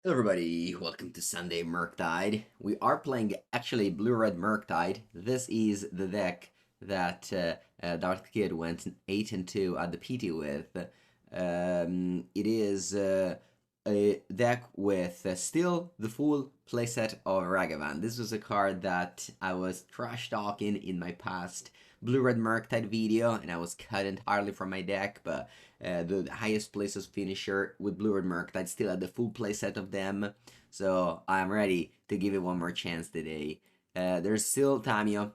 Hello everybody, welcome to Sunday Murktide. We are playing actually Blue-Red Murktide. This is the deck that Darth Kid went 8-2 at the PT with. It is a deck with still the full playset of Ragavan. This was a card that I was trash talking in my past Blue-Red Murktide video, and I was cut entirely from my deck, but the highest places finisher with Blue-Red Murktide still had the full playset of them, so I'm ready to give it one more chance today. There's still Tamiyo,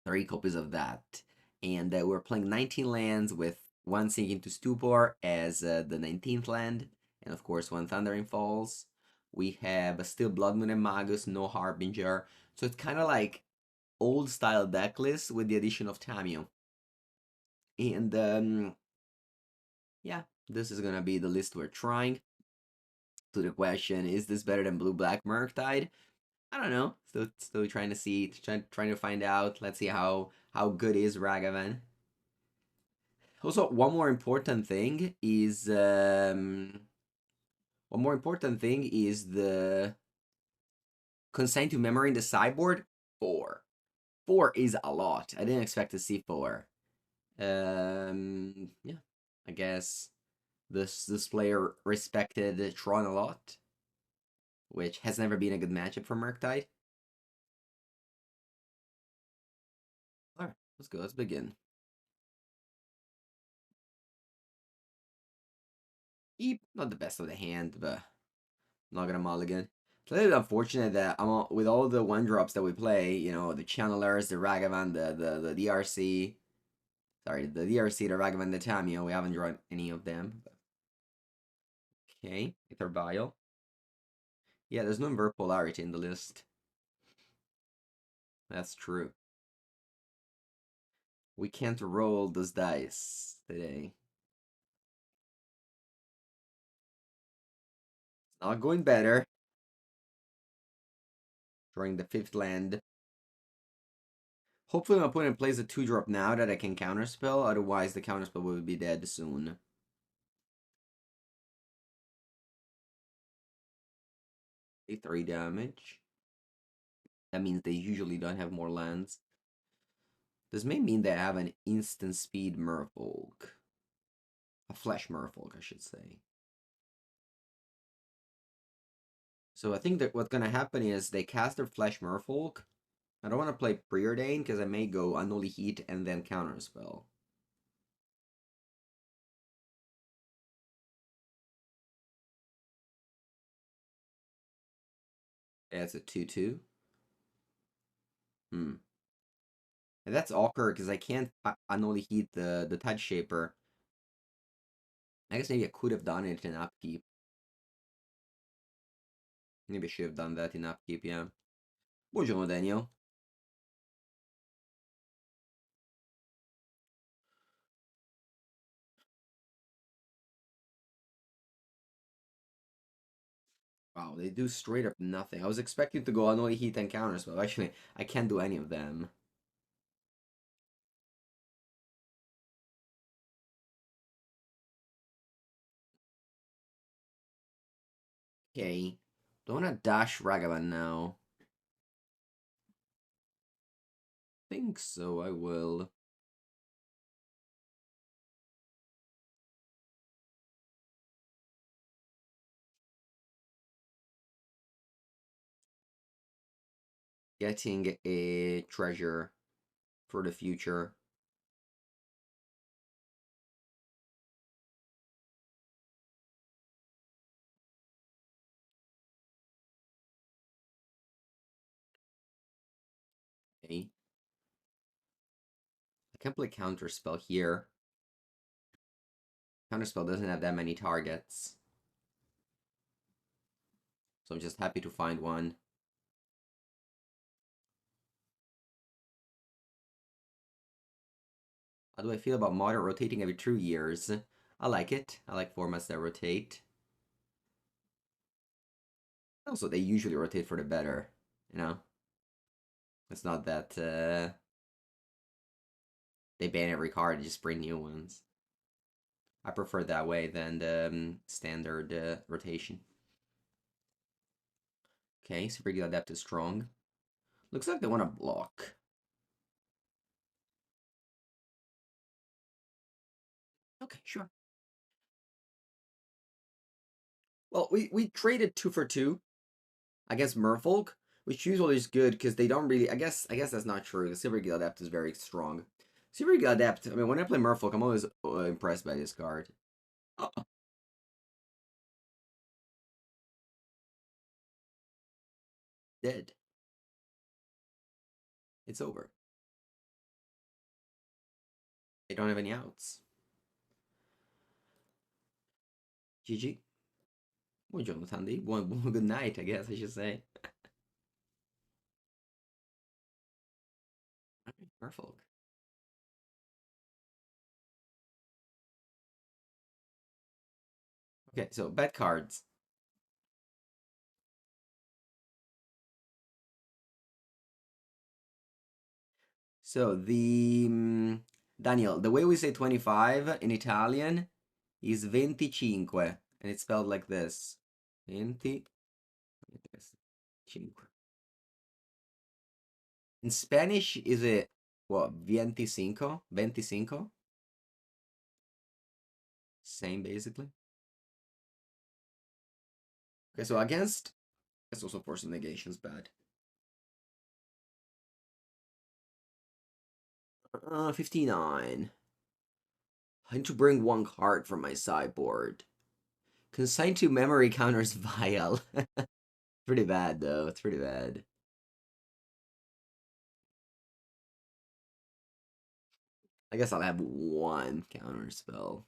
3 copies of that, and we're playing 19 lands with 1 Sink into Stupor as the 19th land, and of course 1 Thundering Falls. We have still Blood Moon and Magus, no Harbinger, so it's kind of like old style deck list with the addition of Tamiyo. And yeah, this is gonna be the list we're trying. To the question, is this better than Blue Black Murktide? I don't know. Still trying to see, trying to find out. Let's see how good is Ragavan. Also, one more important thing is the consign to memory in the sideboard. 4. 4 is a lot. I didn't expect to see 4. Yeah, I guess this player respected Tron a lot, which has never been a good matchup for Murktide. Alright, let's go, let's begin. Eep, not the best of the hand, but not gonna mulligan. It's a little bit unfortunate that with all the 1-drops that we play, you know, the Channelers, the Ragavan, the DRC, sorry, the DRC, the Ragavan, the Tamiyo, we haven't drawn any of them. Okay, Ether Bile. Yeah, there's no invert polarity in the list. That's true. We can't roll those dice today. It's not going better. Drawing the 5th land. Hopefully my opponent plays a 2-drop now that I can counterspell, otherwise the counterspell will be dead soon. A 3 damage. That means they usually don't have more lands. This may mean they have an instant speed Merfolk. A flesh Merfolk, I should say. So I think that what's gonna happen is they cast their flesh Merfolk. I don't want to play Preordain because I may go Unholy Heat and then Counterspell. Yeah, it's a 2/2. Hmm. And that's awkward because I can't Unholy Heat the Tide Shaper. I guess maybe I could have done it in upkeep. Maybe I should have done that in upkeep, yeah. Buongiorno, Daniel. Wow, they do straight up nothing. I was expecting to go Unholy Heat and counters, but actually, I can't do any of them. Okay. Don't wanna dash Ragavan now. Think so, I will. Getting a treasure for the future. Okay. I can't play Counterspell here. Counterspell doesn't have that many targets. So I'm just happy to find one. How do I feel about Modern rotating every 2 years? I like it. I like formats that rotate. Also, they usually rotate for the better, you know? It's not that they ban every card, just bring new ones. I prefer that way than the standard rotation. Okay, Super Gil Adept is strong. Looks like they want to block. Okay, sure. Well, we traded 2 for 2 against Merfolk, which usually is good because they don't really. I guess that's not true. The Silver Gil Adept is very strong. Silver Gil Adept. I mean, when I play Merfolk, I'm always impressed by this card. Oh, dead. It's over. They don't have any outs. GG. Buongiorno, Tandy. Good night, I guess I should say. Alright, Merfolk. Okay, so bad cards. So Daniel, the way we say 25 in Italian is 25, and it's spelled like this. 20. In Spanish, is it what? 25? 25? Same basically. Okay, so against, it's also Force of Negation's bad. 59. I need to bring one card from my sideboard. Consign to memory counters Vial. Pretty bad though. It's pretty bad. I guess I'll have one counter spell.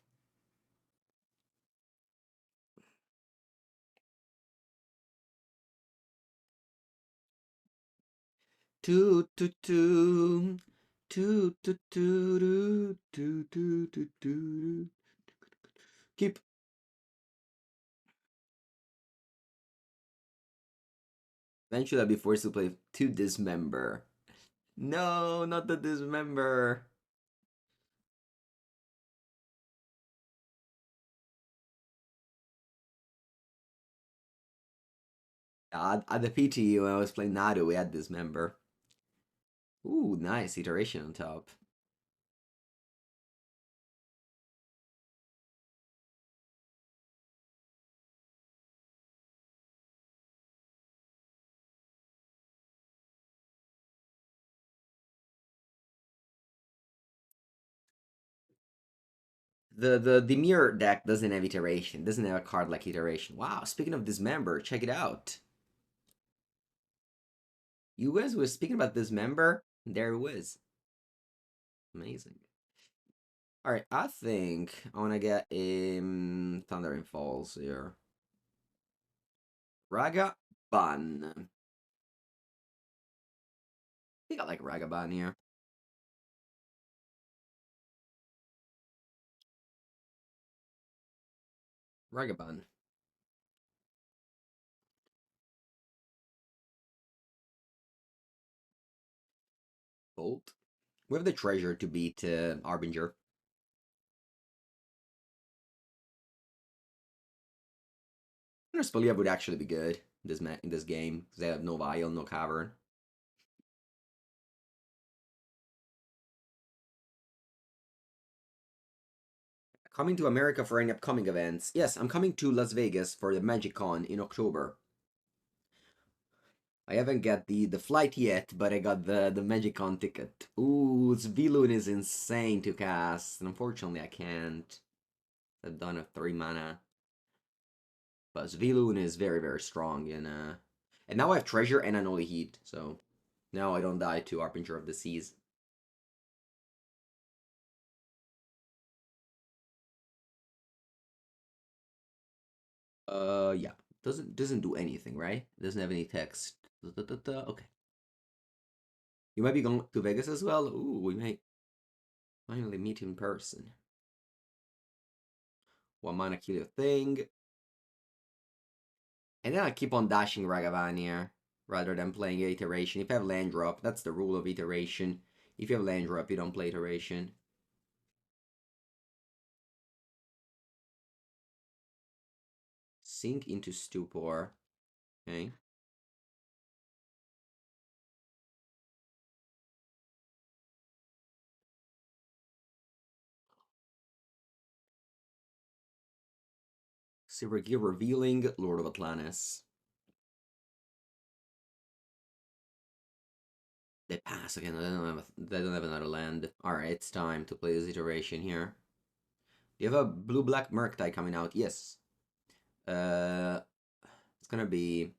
Toot toot toot. Toot toot toot toot toot toot toot. Keep. Eventually I'll be forced to play to Dismember. No, not the Dismember. At the PTU when I was playing Nadu, we had Dismember. Ooh, nice iteration on top. The mirror deck doesn't have iteration, doesn't have a card like iteration. Wow, speaking of Dismember, check it out. You guys were speaking about Dismember, there it was. Amazing. Alright, I think I wanna get Thundering Falls here. Ragavan. I think I like Ragavan here. Ragavan. Bolt. We have the treasure to beat Arbinger. Counterspell would actually be good in this game because they have no Vial, no Cavern. Coming to America for any upcoming events. Yes, I'm coming to Las Vegas for the MagicCon in October. I haven't got the flight yet, but I got the MagicCon ticket. Ooh, Sviloon is insane to cast. And unfortunately, I can't. I've done a 3 mana. But Sviloon is very, very strong. And now I have Treasure and Unholy Heat. So now I don't die to Harbinger of the Seas. Yeah. Doesn't do anything, right? Doesn't have any text. Okay. You might be going to Vegas as well. Ooh, we may finally meet in person. 1 mana kill your thing. And then I keep on dashing Ragavan here rather than playing iteration. If you have land drop, that's the rule of iteration. If you have land drop, you don't play iteration. Sink into Stupor. Okay. Silver Gear revealing Lord of Atlantis. They pass again. They don't have another land. Alright, it's time to play this iteration here. Do you have a blue-black Murktide coming out? Yes. It's gonna be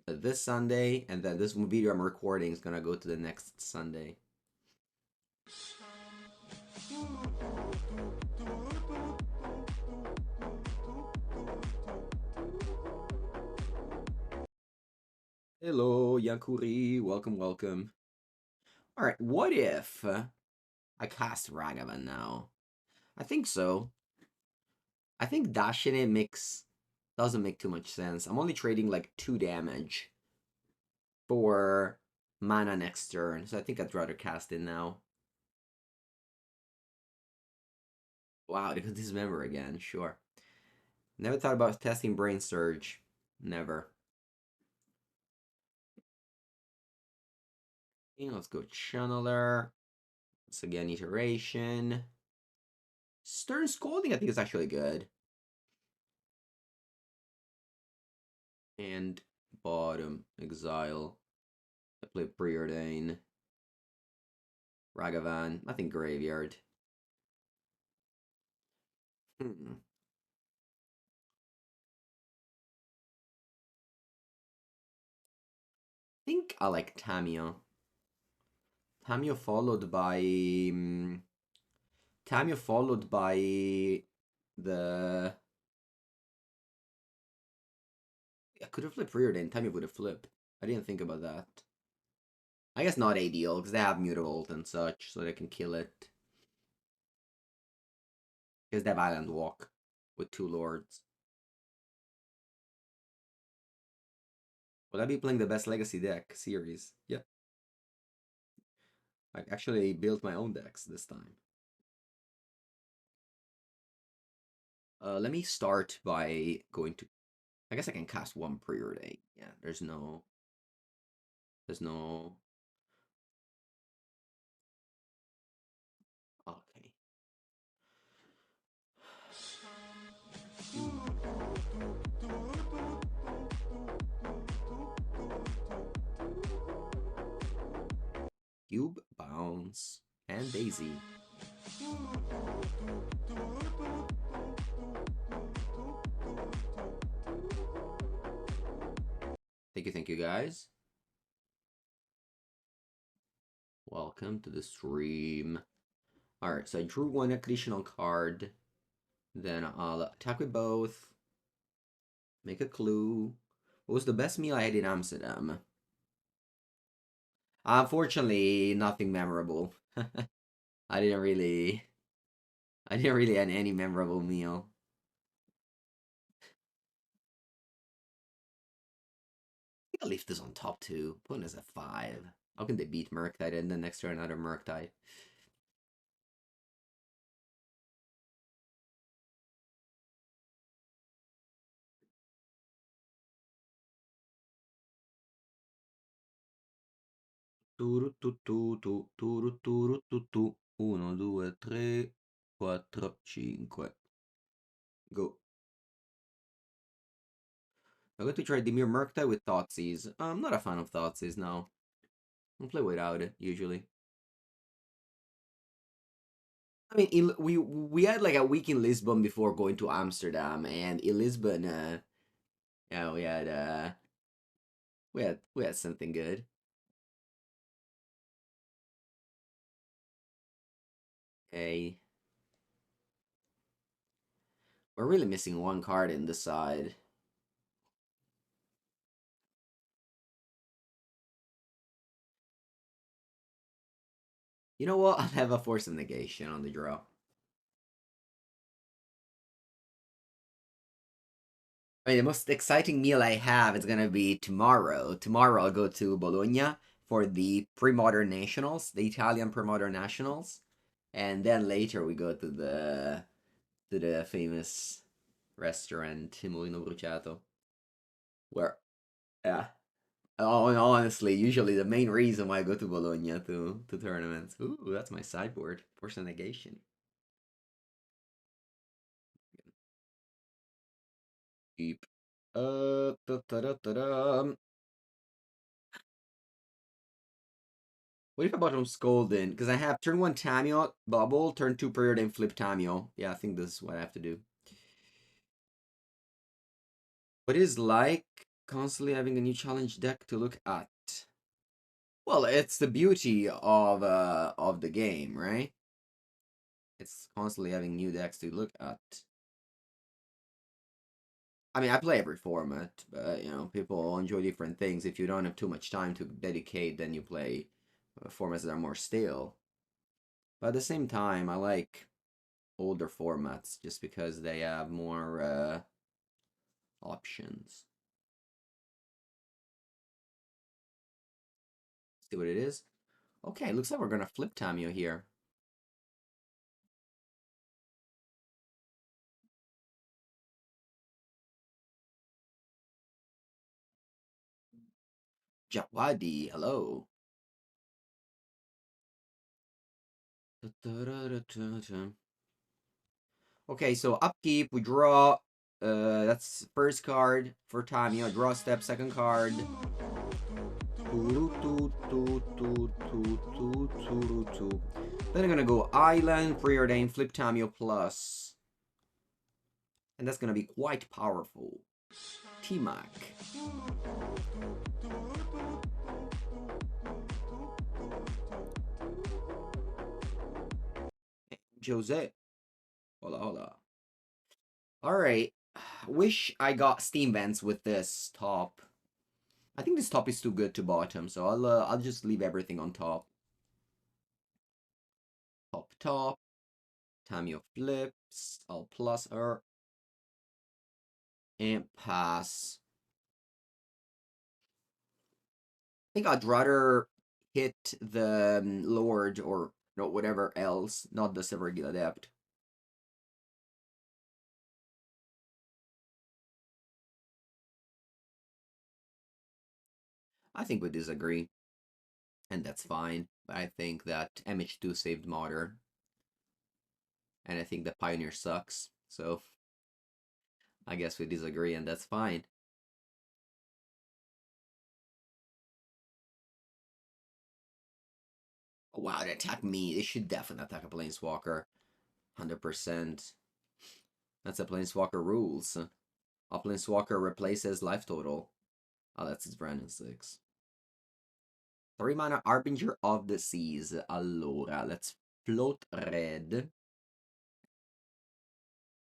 this Sunday, and then this video I'm recording is gonna go to the next Sunday. Hello, Yakuri. Welcome, welcome. Alright, what if I cast Ragavan now? I think so. I think dashing it doesn't make too much sense. I'm only trading like 2 damage for mana next turn, so I think I'd rather cast it now. Wow, they could dismember again, sure. Never thought about testing Brain Surge. Never. Okay, let's go Channeler. Once again, iteration. Stern Scolding I think is actually good. And bottom, Exile. I play Preordain. Ragavan, I think Graveyard. I think I like Tamiyo. Tamiyo followed by the. I could have flipped Preordain. Tamiyo would have flipped. I didn't think about that. I guess not ideal because they have Mutavault and such, so they can kill it. Because they have Island Walk with 2 lords. Will I be playing the best Legacy deck series? Yeah. I actually built my own decks this time. Let me start by going to. I guess I can cast 1 Preordain. Yeah, there's no. Okay. Cube, Bounce, and Daisy. Thank you guys. Welcome to the stream. Alright, so I drew 1 additional card. Then I'll attack with both. Make a clue. What was the best meal I had in Amsterdam? Unfortunately, nothing memorable. I didn't really have any memorable meal. I think I'll leave this on top 2. Put this at 5. How can they beat Murktide and then next turn another Murktide? Turu tu tu tu turu turu tu tu 1, 2, 3, 4, 5. Go. I'm going to try Dimir Murktide with Thoughtseize. I'm not a fan of Thoughtseize now. I'll play without it, usually. I mean, we had like a week in Lisbon before going to Amsterdam, and in Lisbon, yeah, we had something good. Okay, we're really missing 1 card in the side. You know what? I'll have a Force of Negation on the draw. I mean, the most exciting meal I have is gonna be tomorrow. Tomorrow I'll go to Bologna for the Pre-Modern Nationals, the Italian Pre-Modern Nationals, and then later we go to the famous restaurant Mulino Bruciato, where yeah. Oh, and honestly, usually the main reason why I go to Bologna to tournaments. Ooh, that's my sideboard. Force of Negation. Keep. Da-da-da-da. What if I bought him Scolding? Because I have turn 1 Tamiyo, Bauble, turn 2 Preordain, flip Tamiyo. Yeah, I think this is what I have to do. What is like constantly having a new challenge deck to look at? Well, it's the beauty of the game, right? It's constantly having new decks to look at. I mean, I play every format, but you know, people enjoy different things. If you don't have too much time to dedicate, then you play formats that are more stale. But at the same time, I like older formats just because they have more options. See what it is? Okay, looks like we're gonna flip Tamiyo here. Jawadi, hello. Okay, so upkeep, we draw. That's first card for Tamiyo. Draw step, second card. Then I'm gonna go Island, Preordain, Flip Tamiyo plus. And that's gonna be quite powerful. T-Mac. Jose. Hola, hola. Alright. Wish I got Steam Vents with this top. I think this top is too good to bottom, so I'll just leave everything on top. Top. Tamiyo flips. I'll plus her. And pass. I think I'd rather hit the Lord or no whatever else, not the Severgil Adept. I think we disagree, and that's fine. I think that MH2 saved Modern, and I think the Pioneer sucks. So I guess we disagree, and that's fine. Oh, wow, they attack me. They should definitely attack a Planeswalker. 100%. That's a Planeswalker rules. A Planeswalker replaces life total. Oh, that's his brand new 6. 3 mana Harbinger of the Seas. Allora, let's float red.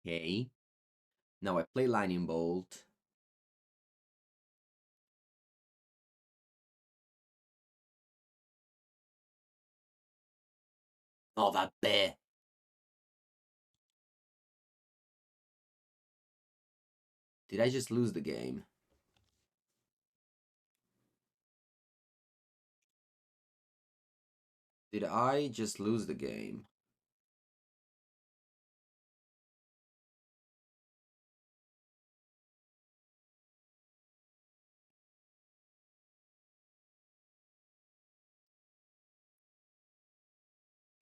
Okay. Now I play Lightning Bolt. Oh, vabbè. Did I just lose the game? Did I just lose the game?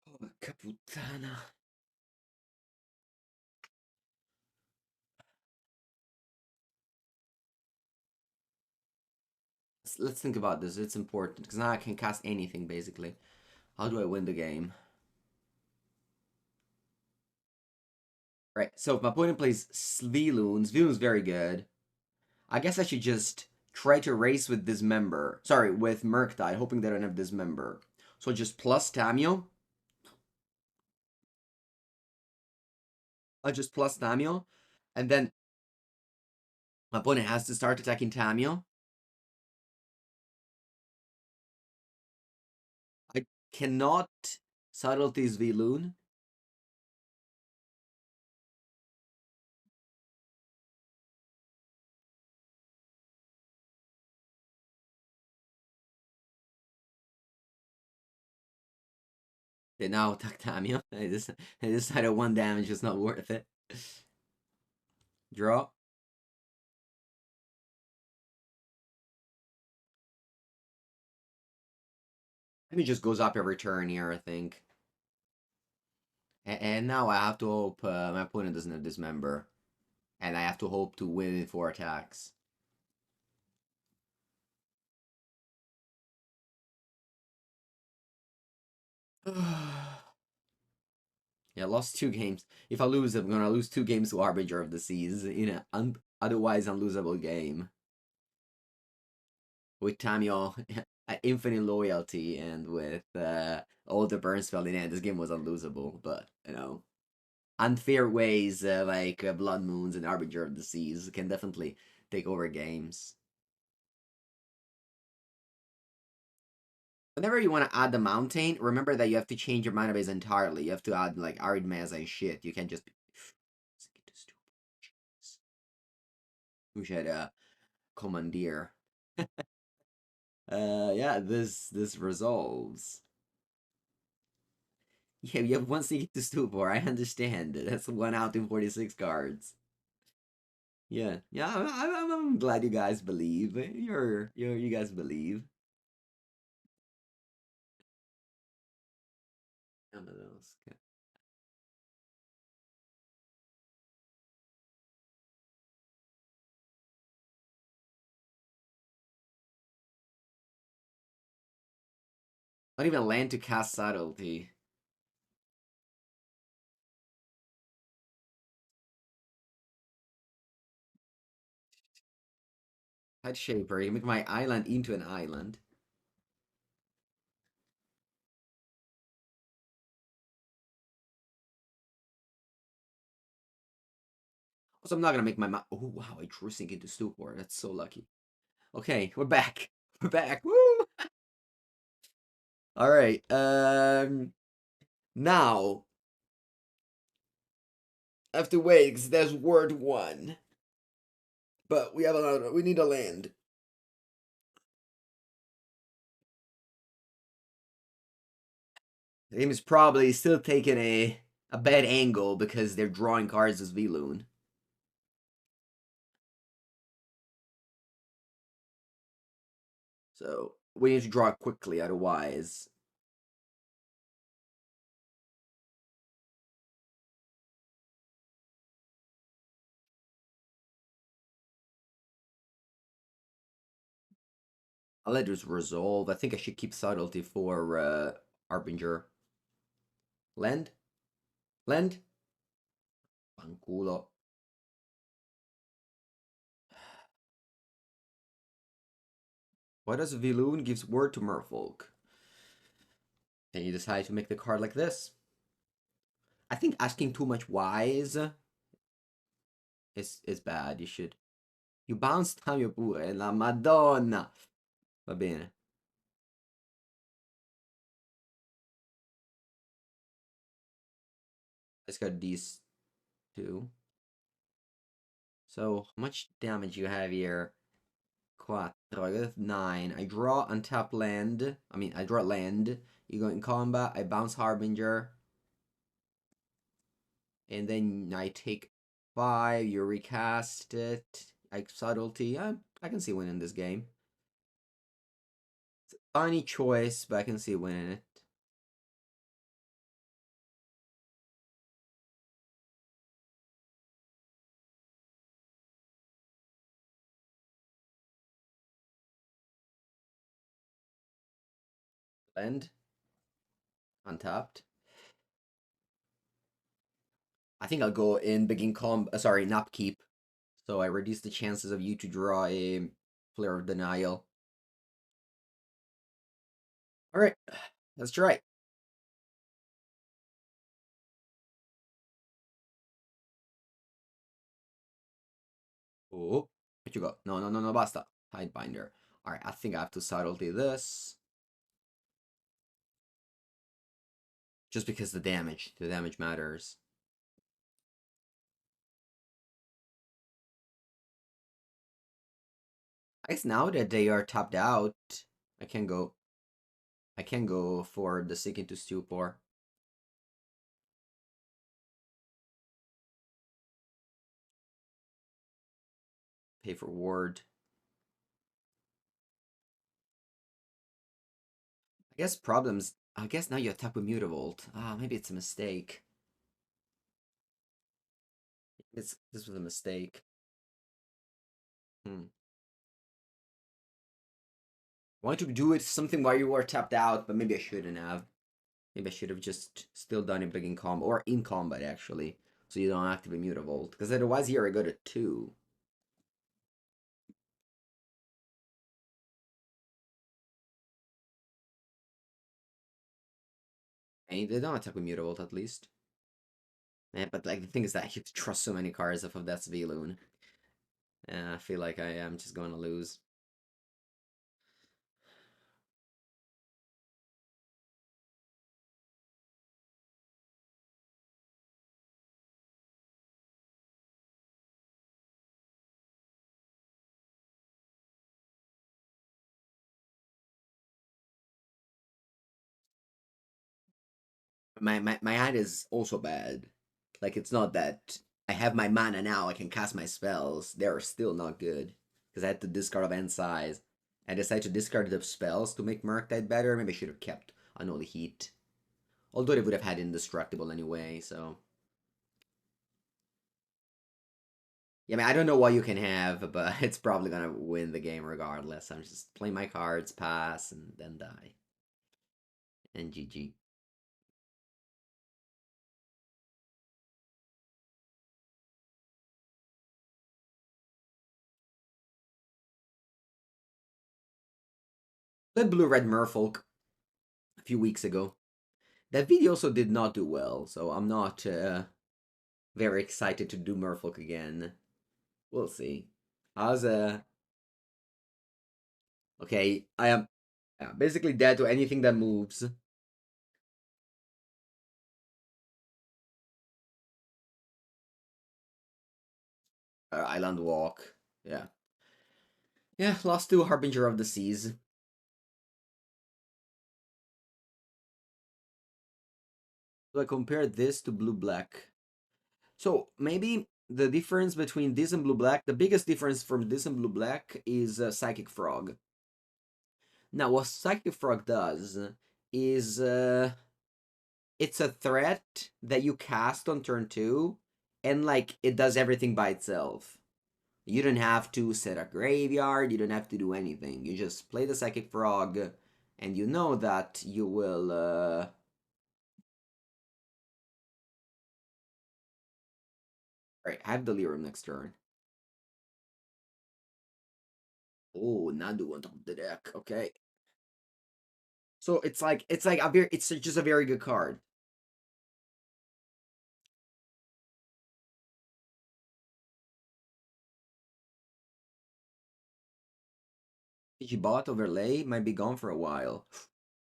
Porca puttana. Let's think about this. It's important because now I can cast anything basically. How do I win the game? Right, so if my opponent plays Sviloon, Sviloon's very good. I guess I should just try to race with Dismember. Sorry, with Murktide, hoping that I don't have Dismember. So just plus Tamiyo. I just plus Tamiyo. And then my opponent has to start attacking Tamiyo. I cannot Subtlety Sviloon. They now attack Tamiyo. I decided 1 damage is not worth it. Draw. I mean, just goes up every turn here, I think. And now I have to hope my opponent doesn't have Dismember. And I have to hope to win in 4 attacks. Yeah, lost 2 games. If I lose, I'm gonna lose 2 games to Harbinger of the Seas in an otherwise unlosable game. With Tamiyo, infinite loyalty, and with all the burn spell in hand, this game was unlosable. But, unfair ways like Blood Moons and Harbinger of the Seas can definitely take over games. Whenever you want to add the mountain, remember that you have to change your mana base entirely. You have to add like Arid Mesa and shit. You can't just be... We should commandeer. Yeah, this resolves. Yeah, you have one Seek to Stupor. I understand. That's 1 out in 46 cards. Yeah, yeah. I'm glad you guys believe. You guys believe. None of those. Not even land to cast Subtlety. Head Shaper. You make my island into an island. Also, I'm not gonna make my Oh wow, I drew Sink into Stupor. That's so lucky. Okay, we're back. We're back. Woo! All right. Now I have to wait because there's word 1, but we have another. We need a land. The game is probably still taking a bad angle because they're drawing cards as V-Loon. So we need to draw quickly, otherwise. I'll let this resolve. I think I should keep Subtlety for Harbinger. Land? Land? Fanculo. Why does V-Loon gives word to Merfolk? And you decide to make the card like this. I think asking too much wise is bad. You should. You bounce Tamiyo pure, la madonna. Va bene. Let's got these 2. So, how much damage you have here? 4. I got 9. I draw untap land. I draw land. You go in combat. I bounce Harbinger. And then I take 5. You recast it. I subtlety. I can see winning this game. It's a tiny choice, but I can see winning it. Land. Untapped. I think I'll go in begin sorry, not keep. So I reduce the chances of you to draw a Flare of Denial. Alright, let's try. Oh, what you got? No, no, no, no, basta. Tidebinder. Alright, I think I have to subtlety this. Just because the damage matters. I guess now that they are tapped out, I can go. I can go for the Sink into Stupor. Pay for ward. I guess problems. I guess now you attack with Mutavault. Ah, maybe it's a mistake. This was a mistake. Wanted to do it something while you were tapped out, but maybe I shouldn't have. Maybe I should have just still done it big in combat, or in combat actually, so you don't activate Mutavault. Because otherwise here I go to 2. And they don't attack with Mutavault at least. But like the thing is that I have to trust so many cards off of that Sviloon. I feel like I am just going to lose. My hand is also bad. Like it's not that I have my mana now, I can cast my spells. They're still not good. Because I had to discard of end size. I decided to discard the spells to make Murktide better. Maybe I should have kept Unholy Heat. Although they would have had Indestructible anyway, so. Yeah, I mean, I don't know what you can have, but it's probably gonna win the game regardless. I'm just playing my cards, pass, and then die. And GG. Played Blue-Red Merfolk a few weeks ago. That video also did not do well, so I'm not very excited to do Merfolk again. We'll see. How's Okay, I am basically dead to anything that moves. Island Walk. Yeah. Yeah, lost to Harbinger of the Seas. So I compare this to Blue-Black. So maybe the difference between this and Blue-Black, the biggest difference from this and Blue-Black is Psychic Frog. Now, what Psychic Frog does is it's a threat that you cast on turn 2, and like it does everything by itself. You don't have to set a graveyard, you don't have to do anything. You just play the Psychic Frog, and you know that you will. Alright, I have Delirium next turn. Oh, Nadu on top of the deck. Okay. So it's like a very it's just a very good card. MTG bot overlay might be gone for a while.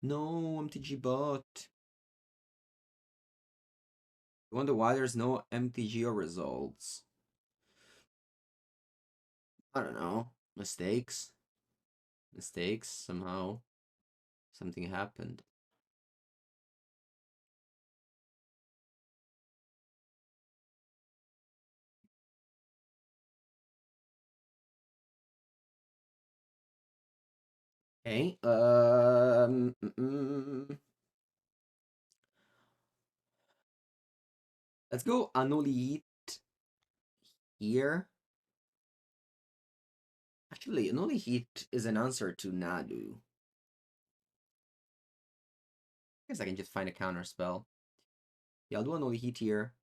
No, MTG bot. I wonder why there's no MTGO results. I don't know. Mistakes? Mistakes? Somehow. Something happened. Okay. Let's go Unholy Heat here. Actually, Unholy Heat is an answer to Nadu. I guess I can just find a counter spell. Yeah, I'll do Unholy Heat here.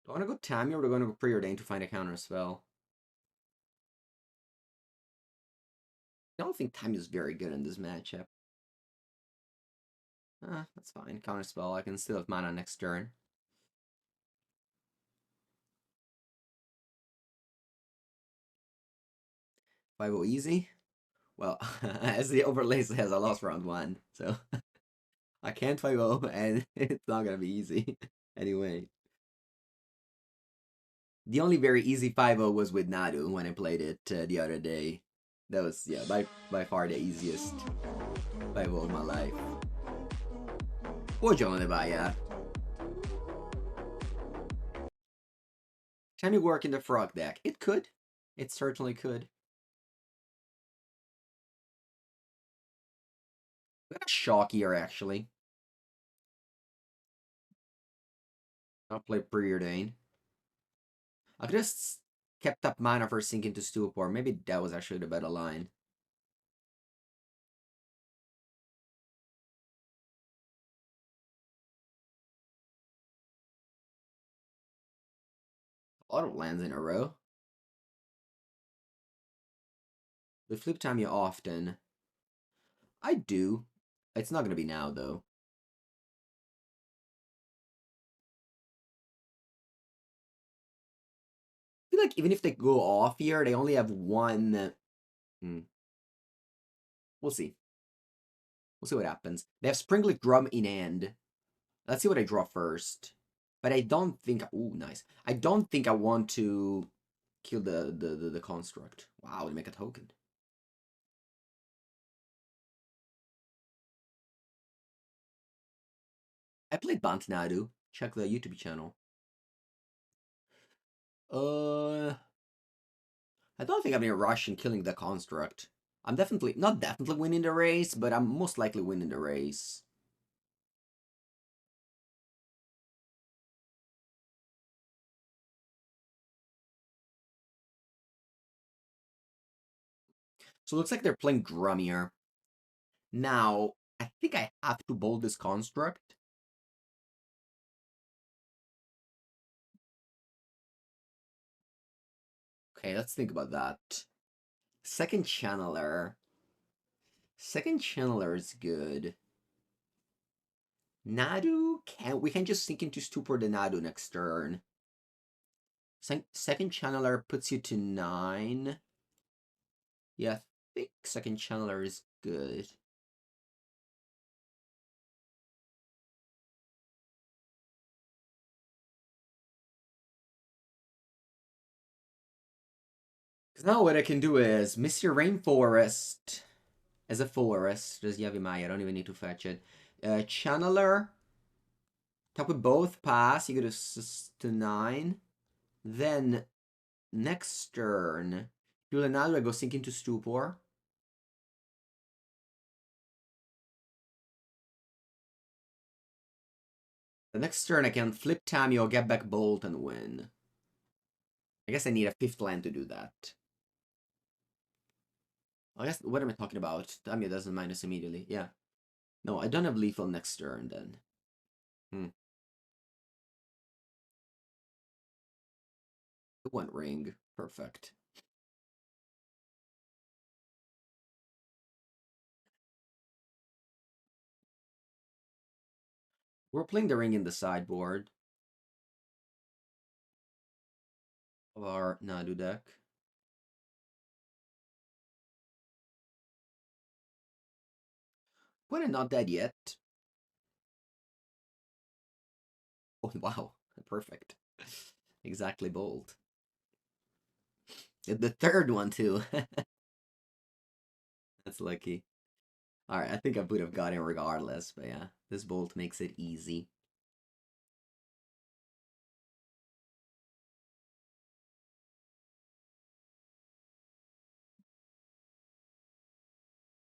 Do I want to go Tamiyo or do I want to go Preordain to find a counter spell? I don't think Tamiyo is very good in this matchup. That's fine. Counterspell. I can still have mana next turn. 5-0 easy. Well, as the overlay says, I lost round 1, so I can't 5-0, and it's not gonna be easy. Anyway, the only very easy 5-0 was with Nadu when I played it the other day. That was, yeah, by far the easiest 5-0 of my life. Buongiorno, Baya. Can you work in the frog deck? It could. It certainly could. We got a shock here, actually. I'll play Preordain. I could just kept up mana for Sink into Stupor. Maybe that was actually the better line. A lot of lands in a row. We flip Tamiyo often. I do. It's not gonna be now though. I feel like even if they go off here, they only have one. We'll see. We'll see what happens. They have Sprinklet Drum in hand. Let's see what I draw first. But I don't think. Ooh, nice. I don't think I want to kill the construct. Wow, they make a token. I played Bant Nadu. Check the YouTube channel. I don't think I'm in a rush in killing the construct. I'm definitely not definitely winning the race, but I'm most likely winning the race. So it looks like they're playing Drummier. Now, I think I have to bold this construct. Okay, let's think about that. Second Channeler. Second Channeler is good. Nadu we can just sink into Stupor the Nadu next turn. Second Channeler puts you to 9. Yeah, I think second Channeler is good. Because now what I can do is Misty Rainforest as a forest. There's Yavimaya, I don't even need to fetch it. Channeler. Top with both pass, you go to 9. Then next turn, Yulanadu, I go sink into Stupor. The next turn I can flip Tamiyo, get back Bolt, and win. I guess I need a 5th land to do that. I guess, what am I talking about? Tamiyo doesn't minus immediately. Yeah. No, I don't have lethal next turn then. One ring. Perfect. We're playing the ring in the sideboard of our Nadu deck. But not dead yet. Oh, wow. Perfect. Exactly bold. The third one, too. That's lucky. Alright, I think I would have got him regardless, but yeah, this bolt makes it easy.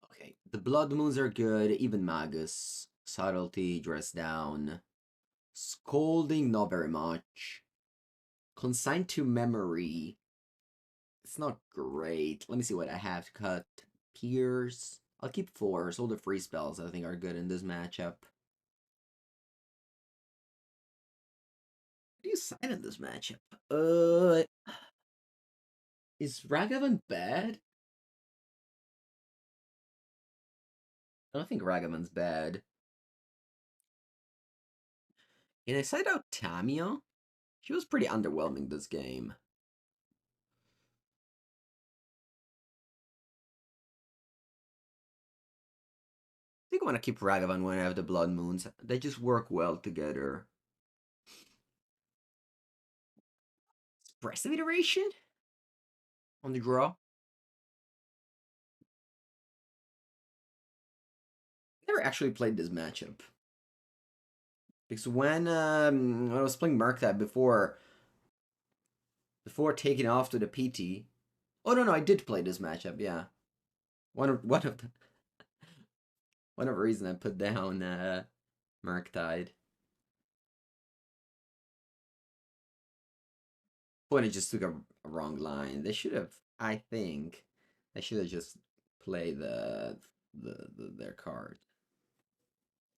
Okay, the Blood Moons are good, even Magus. Subtlety, Dress Down. Scolding, not very much. Consign to Memory. It's not great. Let me see what I have to cut. Pierce. I'll keep 4, so all the free spells I think are good in this matchup. What do you sign in this matchup? Is Ragavan bad? I don't think Ragavan's bad. And I side out Tamiyo. She was pretty underwhelming this game. I think I want to keep Ragavan when I have the Blood Moons. They just work well together. Expressive Iteration? On the draw? Never actually played this matchup. Because when I was playing Murktide before taking off to the PT. Oh no, I did play this matchup, yeah. One of the reasons I put down Murktide. Opponent just took a wrong line. They should have, I think, they should have just played their card.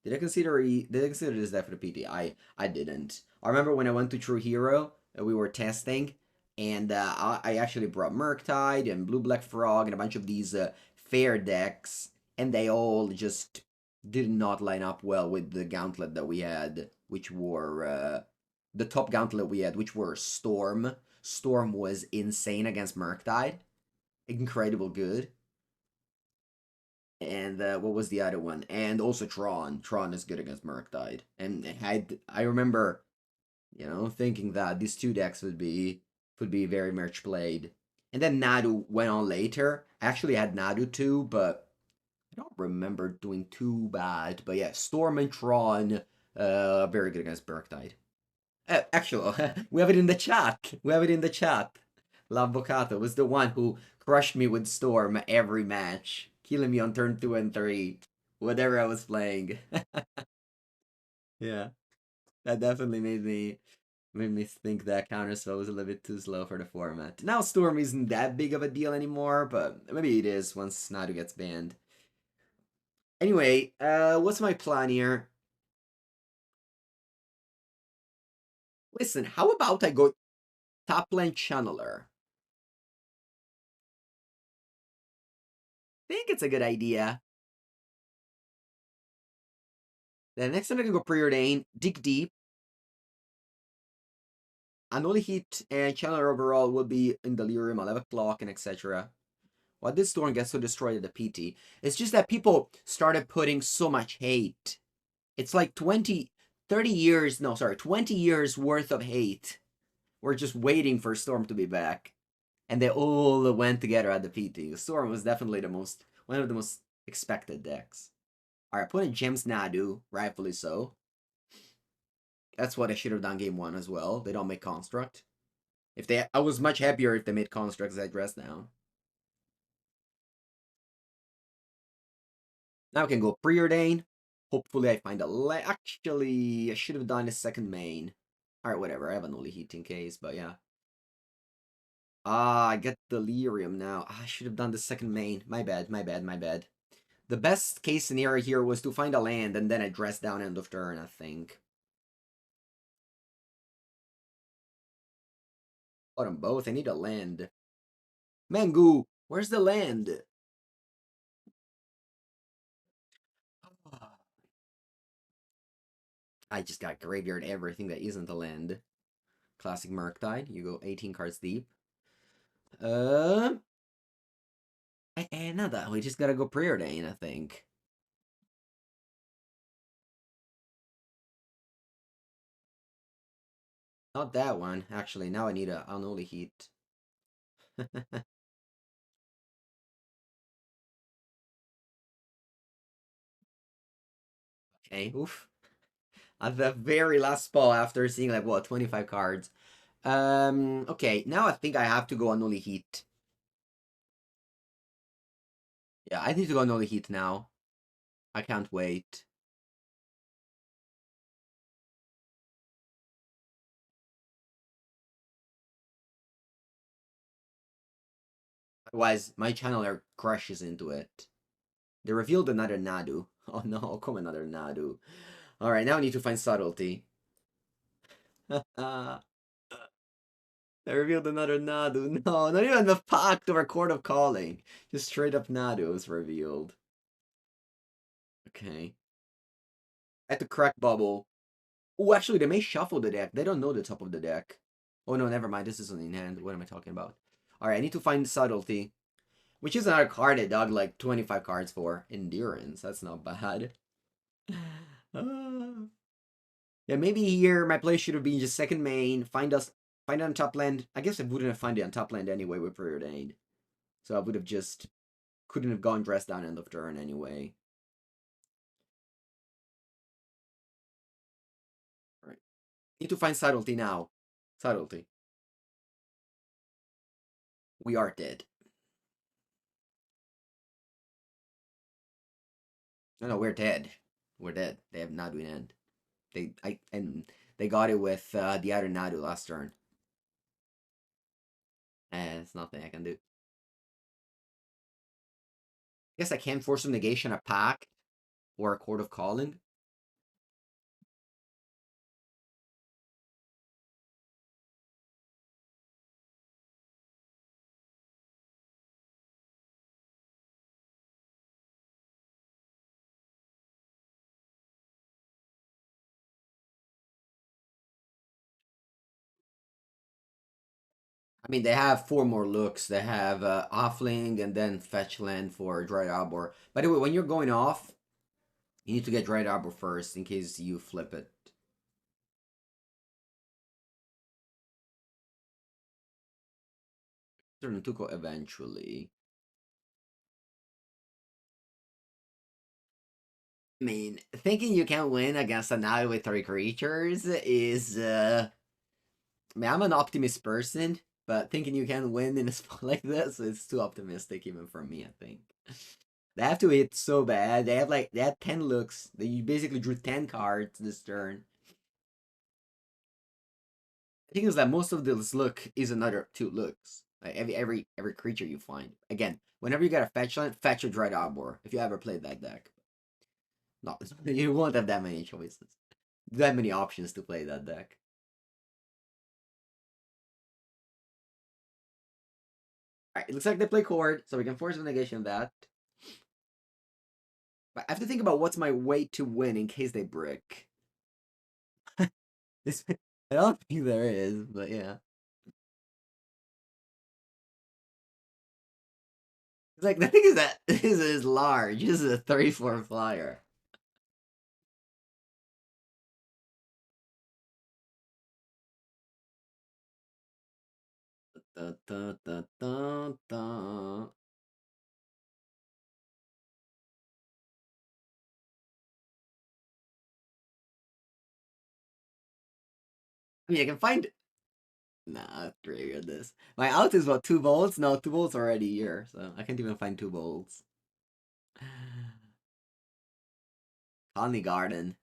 Did I consider this deck for the PT? I didn't. I remember when I went to True Hero, we were testing, and I actually brought Murktide and Blue Black Frog and a bunch of these fair decks, and they all just did not line up well with the gauntlet that we had, which were the top gauntlet we had, which were Storm. Storm was insane against Murktide, incredible good. And what was the other one? And also Tron. Tron is good against Murktide. And I remember, thinking that these two decks would be very much played. And then Nadu went on later. I actually had Nadu too, but I don't remember doing too bad. But yeah, Storm and Tron, very good against Murktide. Actually, we have it in the chat. We have it in the chat. L'Avvocato was the one who crushed me with Storm every match, killing me on turn 2 and 3, whatever I was playing. Yeah, that definitely made me think that Counterspell was a little bit too slow for the format. Now Storm isn't that big of a deal anymore, but maybe it is once Nadu gets banned. Anyway, what's my plan here? Listen, how about I go top lane Channeler? Think it's a good idea. Then next time I can go Preordain, dig deep. Unholy Heat and Channeler overall will be in Delirium, 11 o'clock, and etc. Why this Storm gets so destroyed at the PT? It's just that people started putting so much hate. It's like 20 years worth of hate. We're just waiting for Storm to be back. And they all went together at the PT. Storm was definitely one of the most expected decks. Alright, put in Gems Nadu, rightfully so. That's what I should have done game 1 as well. They don't make Construct. I was much happier if they made Constructs I dressed down. Now I can go Preordain. Hopefully I find actually, I should have done a second main. Alright, whatever. I have an Unholy Heat in case, but yeah. I get Delirium now. I should have done the second main. My bad, my bad, my bad. The best case scenario here was to find a land and then I dress down end of turn, I think. Got them both. I need a land. Mengu, where's the land? I just got graveyard everything that isn't a land. Classic Murktide. You go 18 cards deep. Nada. We just gotta go Preordain, I think. Not that one. Actually, now I need a Unholy Heat. Okay, oof. At the very last spot after seeing like, what, 25 cards. Okay, now I think I have to go Unholy Heat. Yeah, I need to go Unholy Heat now. I can't wait. Otherwise, my channeler crashes into it. They revealed another Nadu. Oh no, come another Nadu. Alright, now I need to find Subtlety. They revealed another Nadu. No, not even the Pact or Court of Calling. Just straight up Nadu was revealed. Okay. I had to crack Bauble. Oh, actually, they may shuffle the deck. They don't know the top of the deck. Oh no, never mind. This isn't in hand. What am I talking about? Alright, I need to find Subtlety. Which is another card I dug like 25 cards for. Endurance. That's not bad. Yeah, maybe here my play should have been just second main, find it on top land. I guess I wouldn't have found it on top land anyway with Preordained. So I would have just couldn't have gone dressed down end of turn anyway. Right. Need to find Subtlety now. Subtlety. We are dead. No, we're dead. We're dead. They have Nadu in hand. And they got it with the other Nadu last turn. It's nothing I can do. Guess I can't Force of Negation a pack or a Court of Calling. I mean, they have 4 more looks. They have Offling and then Fetch Land for Dried Arbor. By the way, when you're going off, you need to get Dried Arbor first in case you flip it. Turn Tuco eventually. I mean, thinking you can win against a Nadu with 3 creatures is I mean, I'm an optimist person, but thinking you can win in a spot like this is too optimistic even for me, I think. They have to hit so bad. They had 10 looks. They basically drew 10 cards this turn. The thing is that most of this look is another 2 looks. Like every creature you find. Again, whenever you get a fetch land, fetch a Dread Arbor. If you ever played that deck. No, you won't have that many choices. That many options to play that deck. Alright, it looks like they play Chord, so we can Force of Negation that. But I have to think about what's my way to win in case they brick. I don't think there is, but yeah. It's like the thing is that this is large. This is a 34 flyer. Da, da, da, da, da. I mean, I can find. Nah, graveyard this. My out is what 2 volts. No, 2 volts already here, so I can't even find 2 volts. Colony Garden.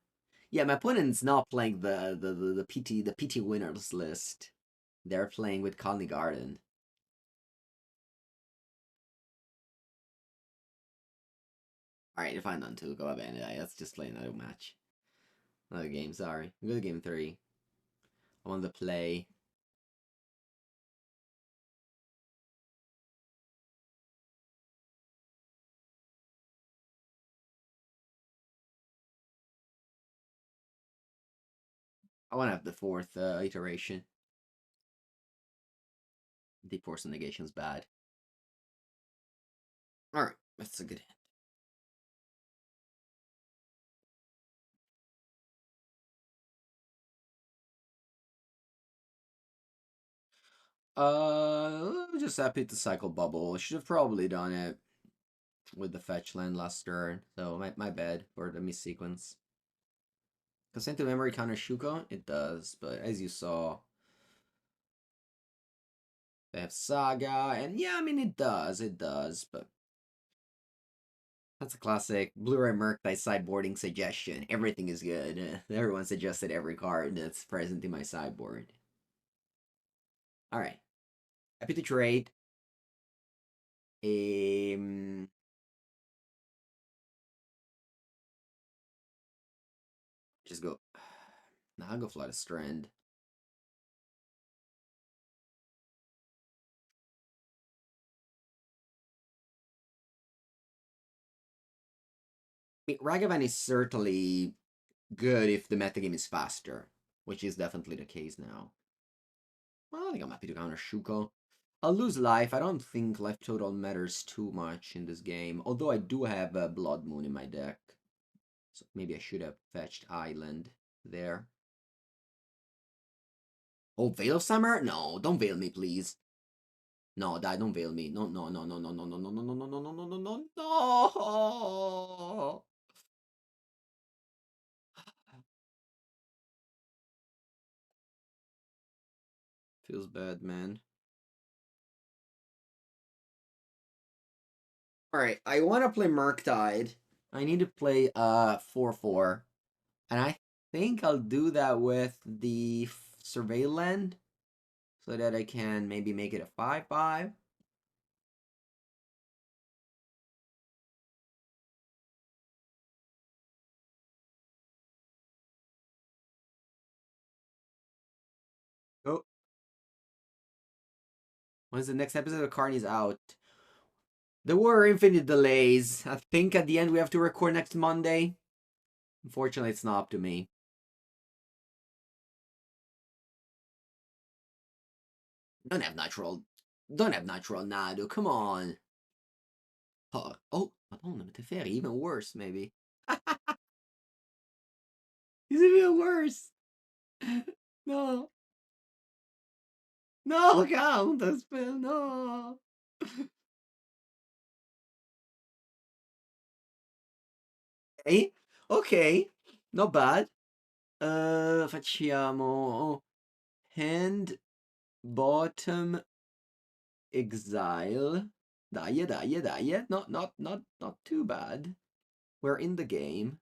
Yeah, my opponent's not playing the PT winners list. They're playing with Colony Garden. Alright, if I'm done too, go abandon. Let's just play another match. Another game, sorry. We go to game 3. I want to play. I want to have the 4th iteration. The Force of Negation is bad. Alright, that's a good hand. Just happy to cycle Bauble. I should have probably done it with the fetch land last turn. So my bad for the miss sequence. Consent to memory counter Shuko? It does, but as you saw, they have Saga, and yeah, I mean it does, but that's a classic Blu-ray Murktide sideboarding suggestion. Everything is good. Everyone suggested every card that's present in my sideboard. Alright. Happy to trade. Just go. Nah, I'll go Flooded Strand. I mean, Ragavan is certainly good if the metagame is faster, which is definitely the case now. Well, I think I'm happy to counter Shuko. I'll lose life. I don't think life total matters too much in this game, although I do have a Blood Moon in my deck. So maybe I should have fetched Island there. Oh, Veil of Summer? No, don't veil me, please. No, don't veil me. No, no, no, no, no, no, no, no, no, no, no, no, no, no, no, no. Feels bad, man. Alright, I want to play Murktide. I need to play 4/4. And I think I'll do that with the Surveil Land. so that I can maybe make it a 5/5. Oh, when's the next episode of Carney's out? There were infinite delays. I think at the end we have to record next Monday. Unfortunately, it's not up to me. Don't have natural Nadu. Come on. Oh, Madonna Teferi, even worse, maybe. He's even worse. No. No, Counterspell, no. Okay, ok, not bad. Facciamo hand, bottom, exile. Dai. Not too bad. We're in the game.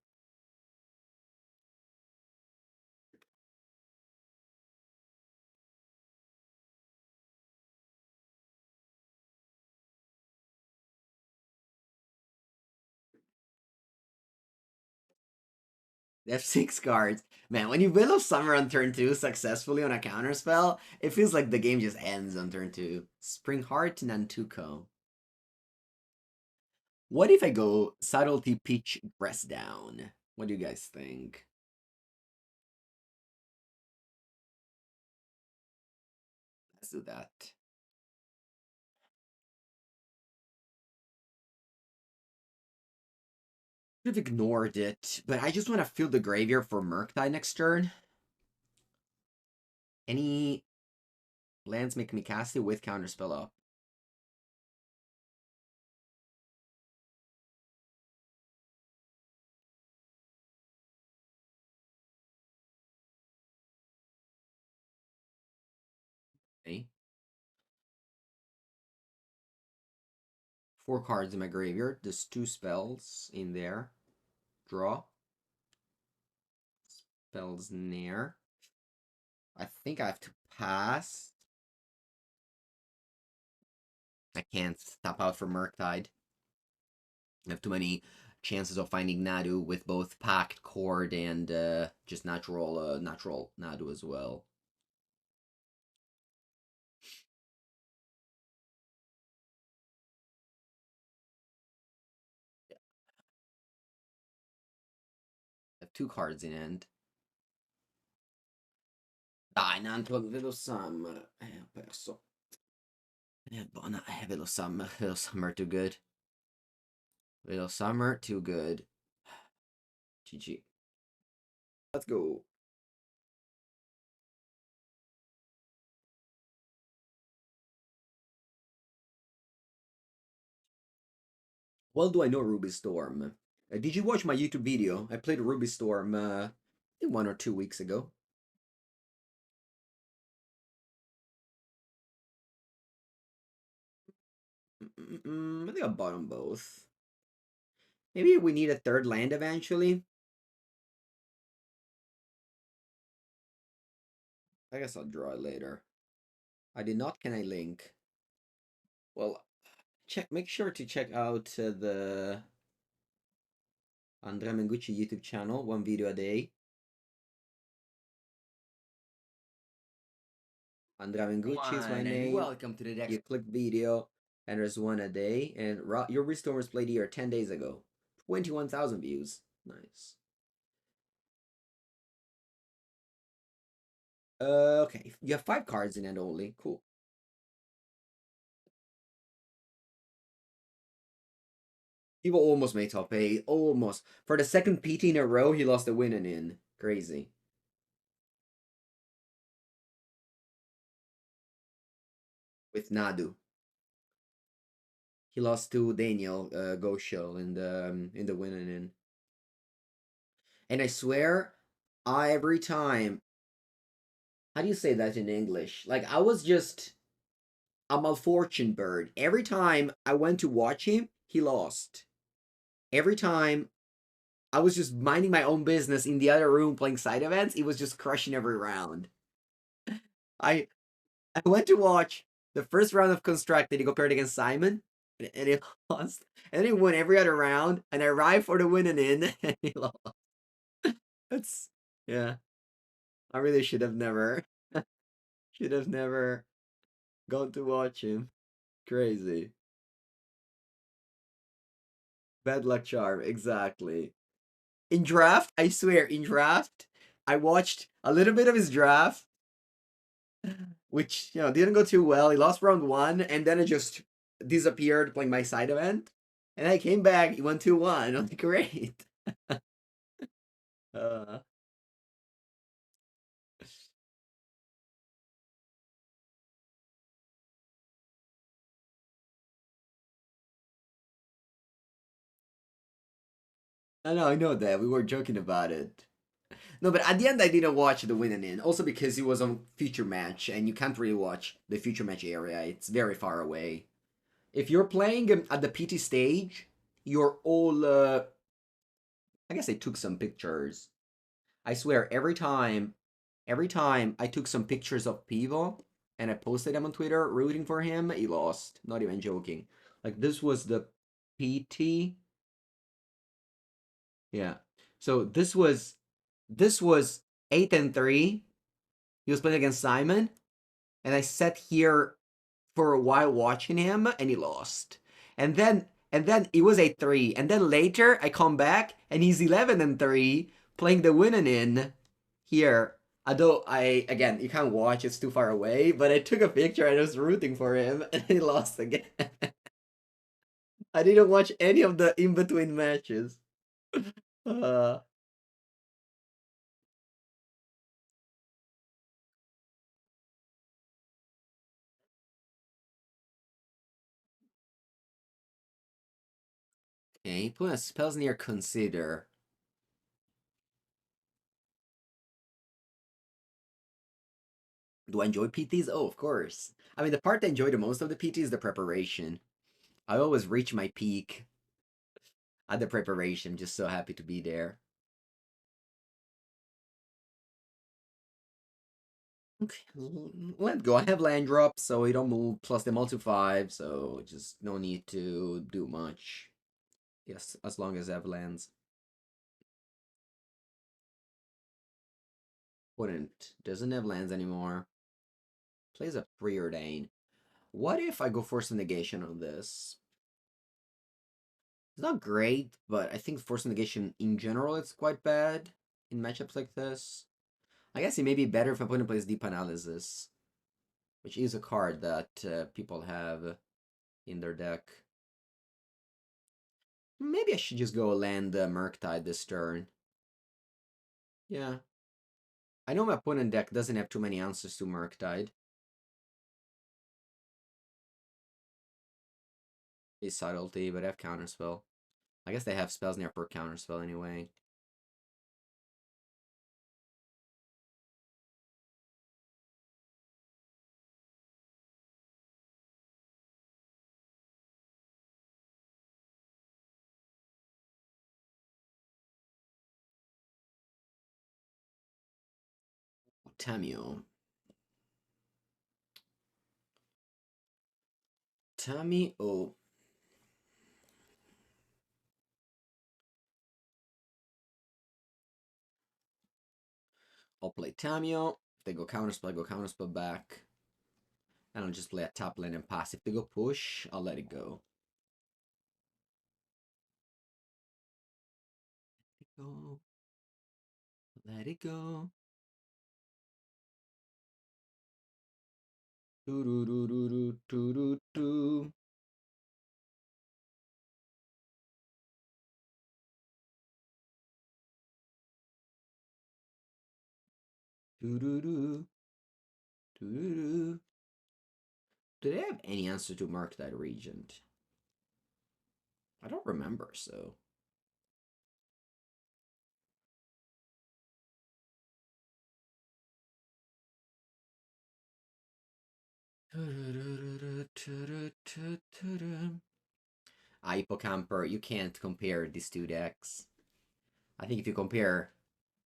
They have 6 cards. Man, when you build up Summer on turn 2 successfully on a counterspell, it feels like the game just ends on turn 2. Spring Heart, Nantuko. What if I go Subtlety, Pitch, Press Down? What do you guys think? Let's do that. Could have ignored it, but I just want to fill the graveyard for Murktide next turn. Any lands make me cast it with Counterspell up. Okay. 4 cards in my graveyard. There's 2 spells in there. Draw. Spell Snare. I think I have to pass. I can't stop out for Murktide. I have too many chances of finding Nadu with both Pact, Cord, and just natural Nadu as well. Yeah. I have 2 cards in hand. Dai, Nanto, Velo Summer. Ho perso. Velo Summer. Velo Summer too good. Velo Summer too good. GG. Let's go. Well, do I know Ruby Storm? Did you watch my YouTube video? I played Ruby Storm I think 1 or 2 weeks ago. I think I bought them both. Maybe we need a 3rd land eventually. I guess I'll draw it later. I did not. Can I link? Well, make sure to check out the Andrea Mengucci YouTube channel, 1 video a day. Andrea Mengucci is my name. Welcome to the next. You click video, and there's 1 a day. And your Restore was played here 10 days ago. 21,000 views. Nice. Okay. You have 5 cards in hand only. Cool. He almost made top 8. Almost. For the 2nd PT in a row, he lost the winning in. Crazy. With Nadu. He lost to Daniel Goshel in the winning in. And I swear, every time. How do you say that in English? Like, I was just a malfortune bird. Every time I went to watch him, he lost. Every time I was just minding my own business in the other room playing side events, he was just crushing every round. I I went to watch the first round of Constructed. He compared against Simon, and he lost. And then he won every other round, and I arrived for the winning in, and he lost. That's yeah. I really should have never gone to watch him. Crazy. Bad luck charm, exactly. In draft, I swear, in draft, I watched a little bit of his draft, which didn't go too well. He lost round one, and then it just disappeared playing my side event. And I came back, he won 2-1. I'm like, great. uh, I know that. We were joking about it. No, but at the end, I didn't watch the winning in. Also because it was on future match, and you can't really watch the future match area. It's very far away. If you're playing at the PT stage, you're all. I guess I took some pictures. I swear, every time I took some pictures of Pivo and I posted them on Twitter rooting for him, he lost. Not even joking. Like this was the PT. Yeah. So this was 8-3. He was playing against Simon, and I sat here for a while watching him, and he lost. And then it was 8-3, and then later I come back and he's 11-3 playing the winning in here. Although again, you can't watch, it's too far away, but I took a picture and I was rooting for him, and he lost again. I didn't watch any of the in between matches. Uh, okay, put a spells near consider. Do I enjoy PTs? Oh, of course. I mean, the part I enjoy the most of the PT is the preparation. I always reach my peak at the preparation. Just so happy to be there. Okay, let go. I have land drops, so we don't move. Plus the multi 5, so just no need to do much. Yes, as long as I have lands. Wouldn't. Doesn't have lands anymore. Plays a Preordain. What if I go Force of Negation on this? It's not great, but I think Force of Negation in general it's quite bad in matchups like this. I guess it may be better if my opponent plays Deep Analysis, which is a card that people have in their deck. Maybe I should just go land Murktide this turn. Yeah. I know my opponent deck doesn't have too many answers to Murktide. It's Subtlety, but I have Counterspell. I guess they have Spell Snare for Counterspell anyway. Tamiyo. Tamiyo. I'll play Tamiyo. If they go Counterspell, I go Counterspell back. And I'll just play a top lane and pass. If they go push, I'll let it go. Go. Let it go. Do do do do do do do do. Do do do. Do do do. Do they have any answer to Murktide Regent? I don't remember, so. Hippocamper, you can't compare these two decks. I think if you compare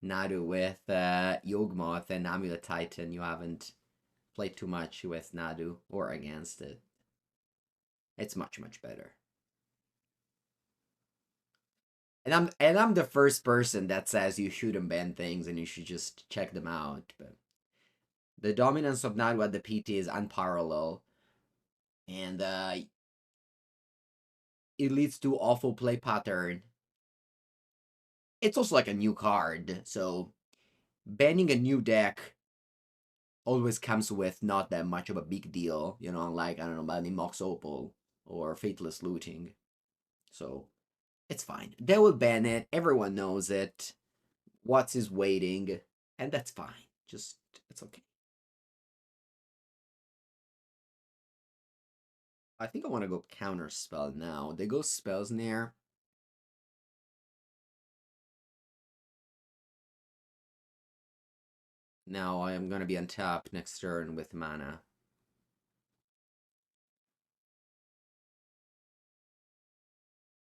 Nadu with Yawgmoth and Amulet Titan, you haven't played too much with Nadu or against it. It's much, much better. And I'm the first person that says you shouldn't ban things and you should just check them out. But the dominance of Nadu at the PT is unparalleled. And it leads to awful play pattern. It's also like a new card, so banning a new deck always comes with not that much of a big deal, you know, unlike, I don't know, banning Mox Opal or Fateless Looting. So it's fine. They will ban it, everyone knows it. Watts is waiting, and that's fine. Just, it's okay. I think I want to go Counterspell now. They go Spell Snare. Now I am going to be on top next turn with mana.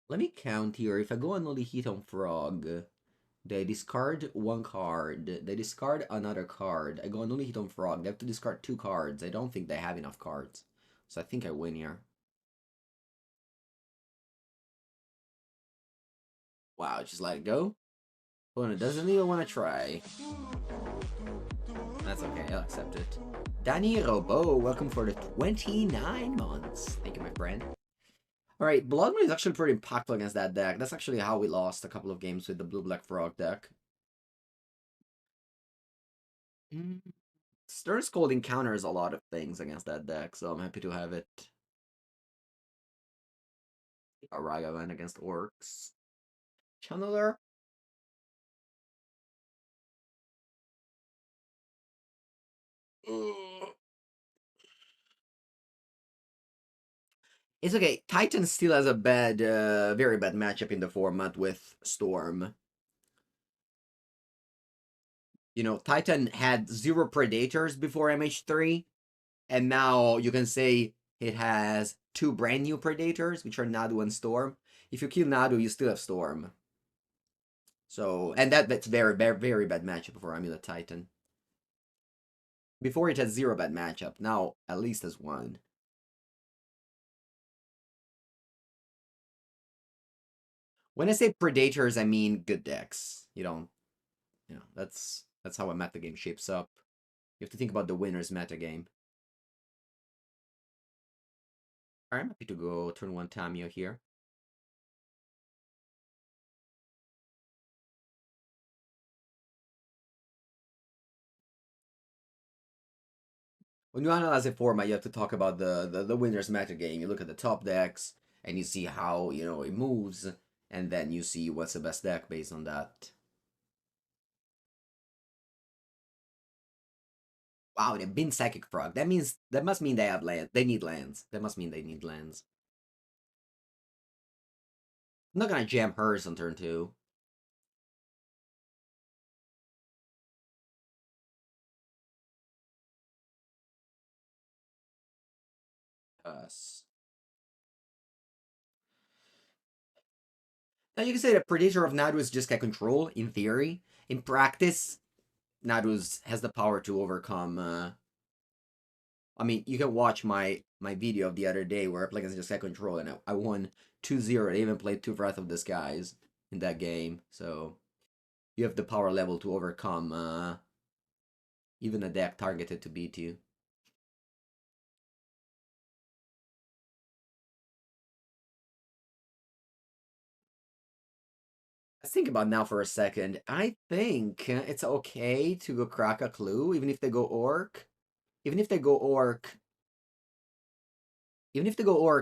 Let me count here. If I go Unholy Heat on Frog, they discard one card. They discard another card. I go Unholy Heat on Frog. They have to discard 2 cards. I don't think they have enough cards. So I think I win here. Wow, just let it go. Opponent doesn't even want to try. That's okay, I'll accept it. Danny Robo, welcome for the 29 months. Thank you, my friend. Alright, Blood Moon is actually pretty impactful against that deck. That's actually how we lost a couple of games with the Blue-Black Frog deck. Stern Scolding counters a lot of things against that deck, so I'm happy to have it. A Ragavan against Orcs. Channeler. It's okay. Titan still has a bad, very bad matchup in the format with Storm. You know, Titan had 0 Predators before MH3, and now you can say it has 2 brand new Predators, which are Nadu and Storm. If you kill Nadu, you still have Storm. So, and that's very, very, very bad matchup for Amulet Titan. Before it had 0 bad matchup, now at least has 1. When I say Predators, I mean good decks. You don't, you know, that's how a metagame shapes up. You have to think about the winner's metagame. Alright, I'm happy to go turn 1 Tamiyo here. When you analyze a format, you have to talk about the winner's metagame. You look at the top decks, and you see how, you know, it moves, and then you see what's the best deck based on that. Wow, they've been Psychic Frog. That must mean they have land. They need lands. That must mean they need lands. I'm not gonna jam hers on turn 2. Now you can say that Predator of Nadu is just get control, in theory. In practice, Nadu has the power to overcome. I mean, you can watch my video of the other day where I played against just get control, and I won 2-0. I even played 2 Wrath of the Skies in that game. So you have the power level to overcome even a deck targeted to beat you. Let's think about now for a second. I think it's okay to go crack a clue, even if they go Orc. Even if they go Orc,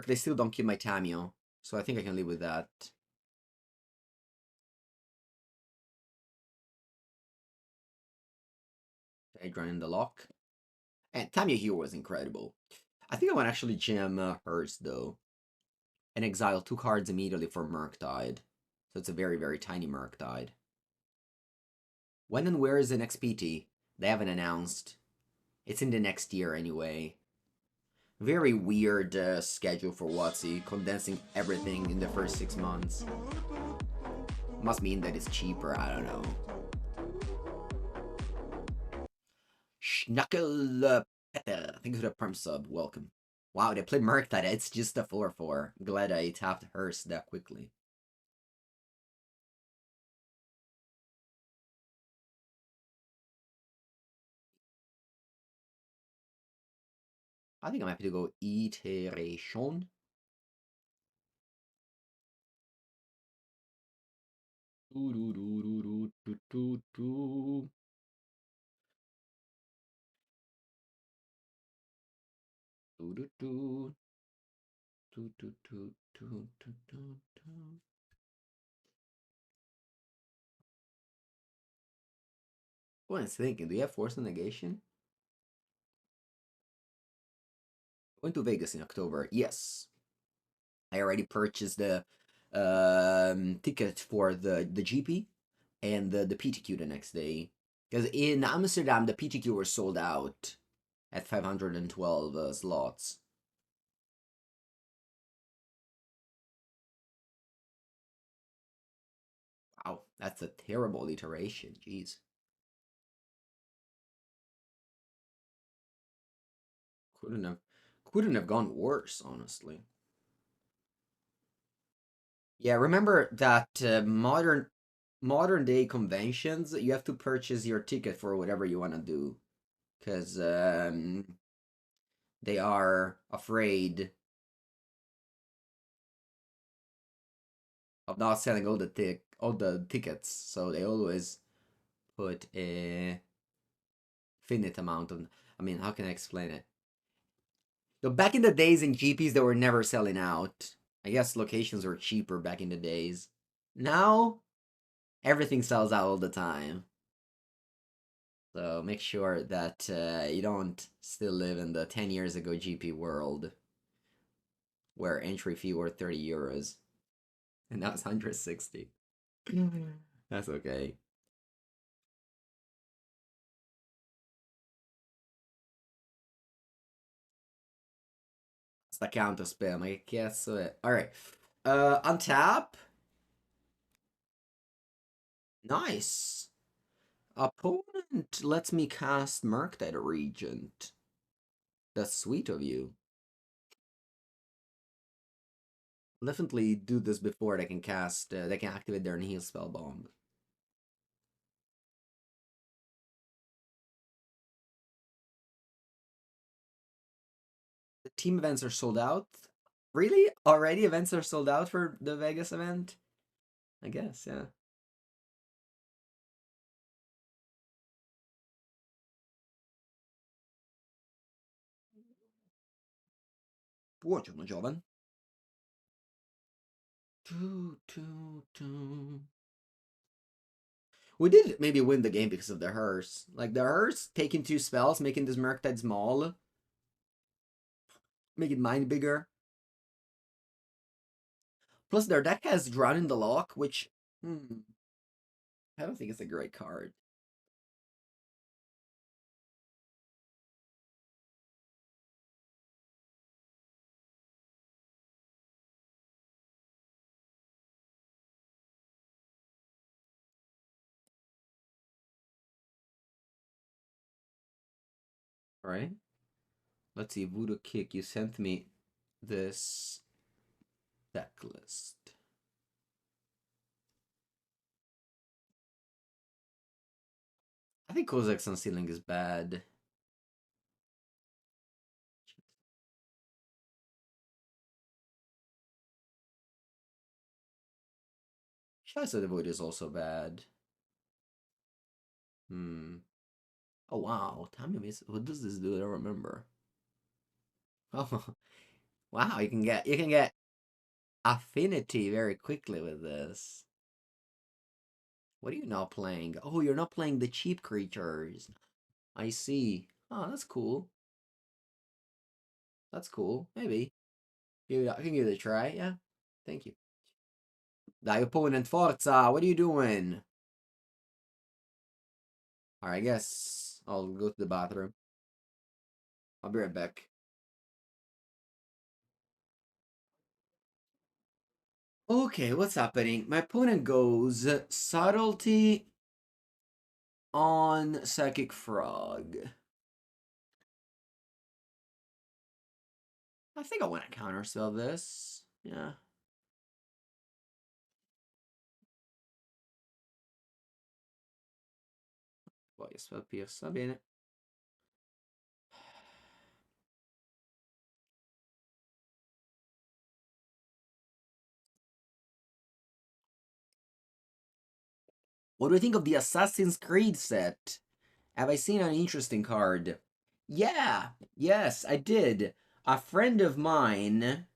they still don't kill my Tamiyo. So I think I can live with that. I grind in the lock. And Tamiyo here was incredible. I think I want to actually jam hers, though. And exile 2 cards immediately for Murktide. So it's a very, very tiny Murktide. When and where is the next PT? They haven't announced. It's in the next year anyway. Very weird schedule for WotC, condensing everything in the first 6 months. Must mean that it's cheaper, I don't know. Schnuckle Thank you for the perm sub. Welcome. Wow, they played Murktide. It's just a 4/4. Glad I tapped hers that quickly. I think I'm happy to go Iteration. What I was thinking, do you have Force of Negation? Going to Vegas in October. Yes. I already purchased the ticket for the GP and the PTQ the next day. Because in Amsterdam, the PTQ were sold out at 512 slots. Wow, that's a terrible iteration. Jeez. Couldn't have couldn't have gone worse, honestly. Yeah, remember that modern day conventions, you have to purchase your ticket for whatever you want to do, because they are afraid of not selling all the tickets, so they always put a finite amount of. I mean, how can I explain it? So back in the days in GPs, they were never selling out. I guess locations were cheaper back in the days. Now everything sells out all the time. So make sure that you don't still live in the 10 years ago GP world where entry fee were 30 euros and now it's 160. That's okay. It's the counterspell, ma che cazzo è? Alright. Untap. Nice. Opponent lets me cast Murktide Regent. That's sweet of you. Definitely do this before they can cast, they can activate their Nihil Spell Bomb. The team events are sold out. Really? Already events are sold out for the Vegas event? I guess, yeah. Buongiorno, Jovan. We did maybe win the game because of the hearse. Like the hearse taking 2 spells, making this Murktide small, making mine bigger. Plus their deck has Drown in the Lock, which I don't think it's a great card. Alright. Let's see, Voodoo Kick. You sent me this deck list. I think Kozak's Unsealing is bad. Shadow the Void is also bad. Oh wow, Tamiyo, what does this do? I don't remember. Oh wow, you can get affinity very quickly with this. What are you not playing? Oh, you're not playing the cheap creatures. I see. Oh, that's cool. That's cool. Maybe. I can give it a try. Yeah. Thank you. Dai opponent, Forza! What are you doing? Alright, I guess I'll go to the bathroom. I'll be right back. Okay, what's happening? My opponent goes Subtlety on Psychic Frog. I think I want to counterspell this. Yeah. Voglio spell Pierce, va bene. What do you think of the Assassin's Creed set? Have I seen an interesting card? Yeah, yes, I did. A friend of mine,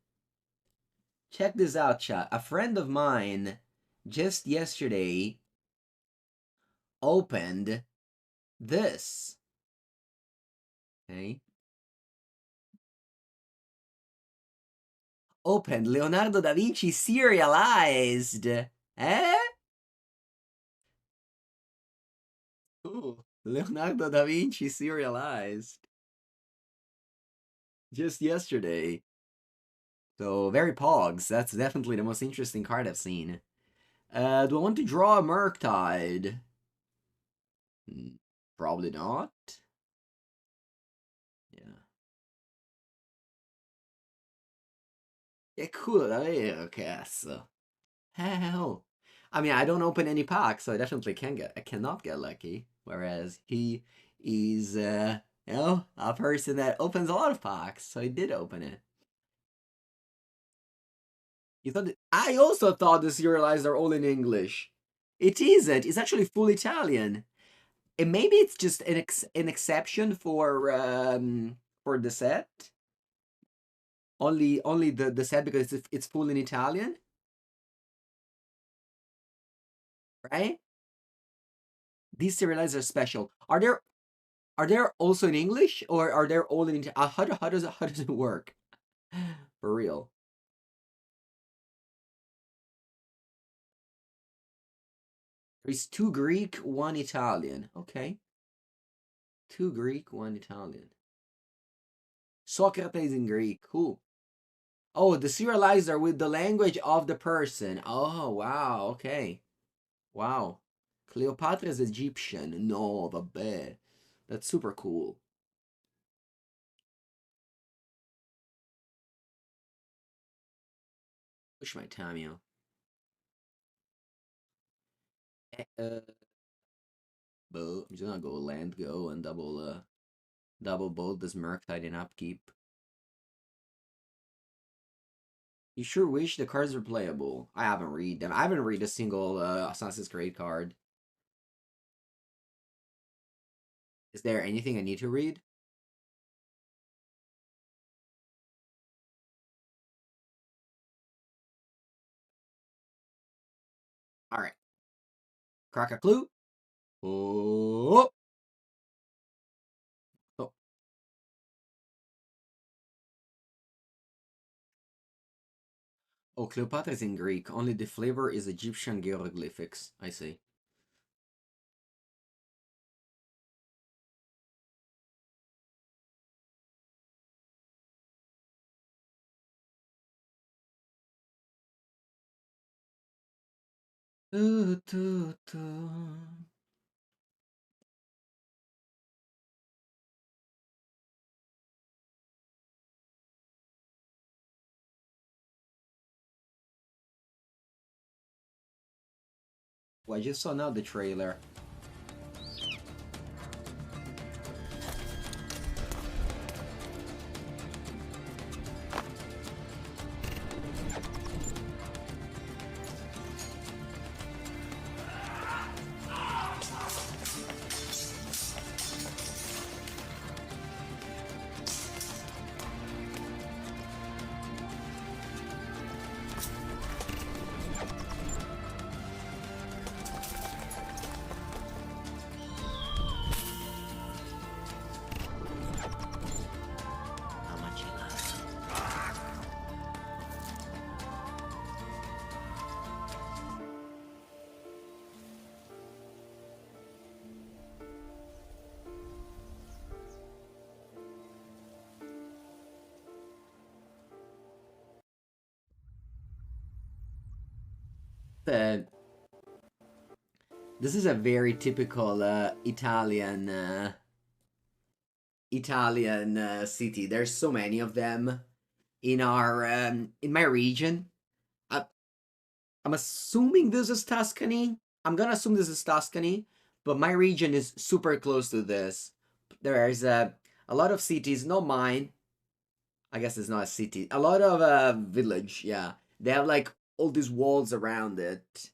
check this out, chat. A friend of mine just yesterday opened this. Okay. Opened Leonardo da Vinci serialized. Eh? Ooh, Leonardo da Vinci serialized. Just yesterday. So, very pogs. That's definitely the most interesting card I've seen. Do I want to draw a Murktide? Probably not. Yeah. È culo davvero, cazzo. Hell. I mean, I don't open any packs, so I definitely I cannot get lucky. Whereas he is, a person that opens a lot of packs, so he did open it. You thought I also thought the serialized are all in English. It isn't. It's actually full Italian. And maybe it's just an exception for the set. Only the set because it's full in Italian, right? These serialized are special. Are there also in English or are there all in how does it work? For real. There's 2 Greek, 1 Italian. Okay. 2 Greek, 1 Italian. Socrates in Greek. Cool. Oh, the serialized are with the language of the person. Oh, wow. Okay. Wow. Cleopatra is Egyptian. No, vabbè. That's super cool. Push my Tamiyo. I'm just gonna go land go and double bolt this Murktide in upkeep. You sure wish the cards were playable. I haven't read them. I haven't read a single Assassin's Creed card. Is there anything I need to read? Alright. Crack a clue. Oh. Oh. Oh, Cleopatra is in Greek. Only the flavor is Egyptian hieroglyphics. I see. Well, I just saw now the trailer. Uh, this is a very typical Italian city. There's so many of them. in our in my region. I, I'm assuming this is Tuscany. I'm gonna assume this is Tuscany, but my region is super close to this. There's a lot of cities, not mine. I guess it's not a city. A lot of village, yeah. They have like all these walls around it,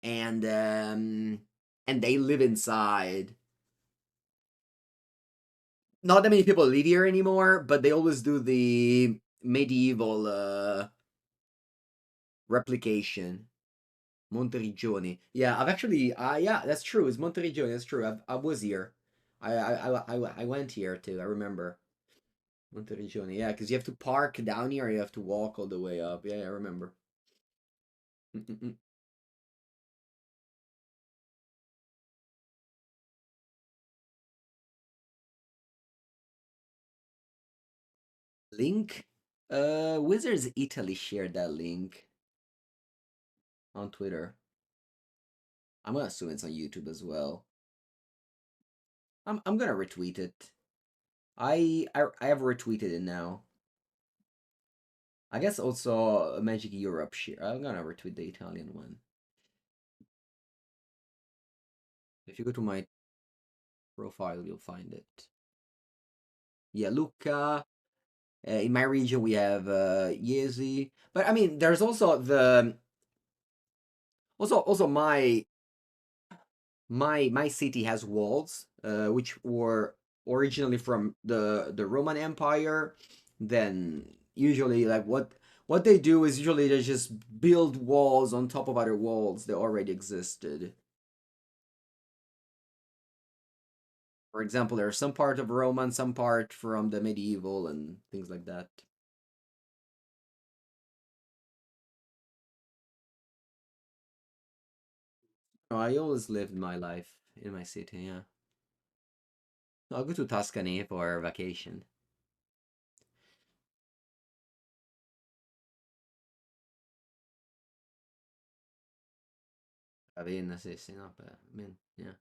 and they live inside. Not that many people live here anymore, but they always do the medieval replication. Monteriggioni. Yeah, I've actually. Yeah, that's true. It's Monteriggioni. That's true. I was here. I went here too. I remember Monteriggioni. Yeah, because you have to park down here. Or you have to walk all the way up. Yeah, I remember. Mm-mm-mm. Link. Wizards Italy shared that link on Twitter. I'm gonna assume it's on YouTube as well. I'm gonna retweet it. I have retweeted it now. I guess also Magic Europe share. I'm gonna retweet the Italian one. If you go to my profile, you'll find it. Yeah, Luca. In my region, we have Yezi. But I mean, there's also the also my city has walls, which were originally from the Roman Empire. Then usually, like what they do is usually they just build walls on top of other walls that already existed. For example, there's some part of Roman, some part from the medieval, and things like that. No, I always lived my life in my city, yeah. I'll go to Tuscany for vacation. Ravenna, sì, sì, no, but, I mean, yeah.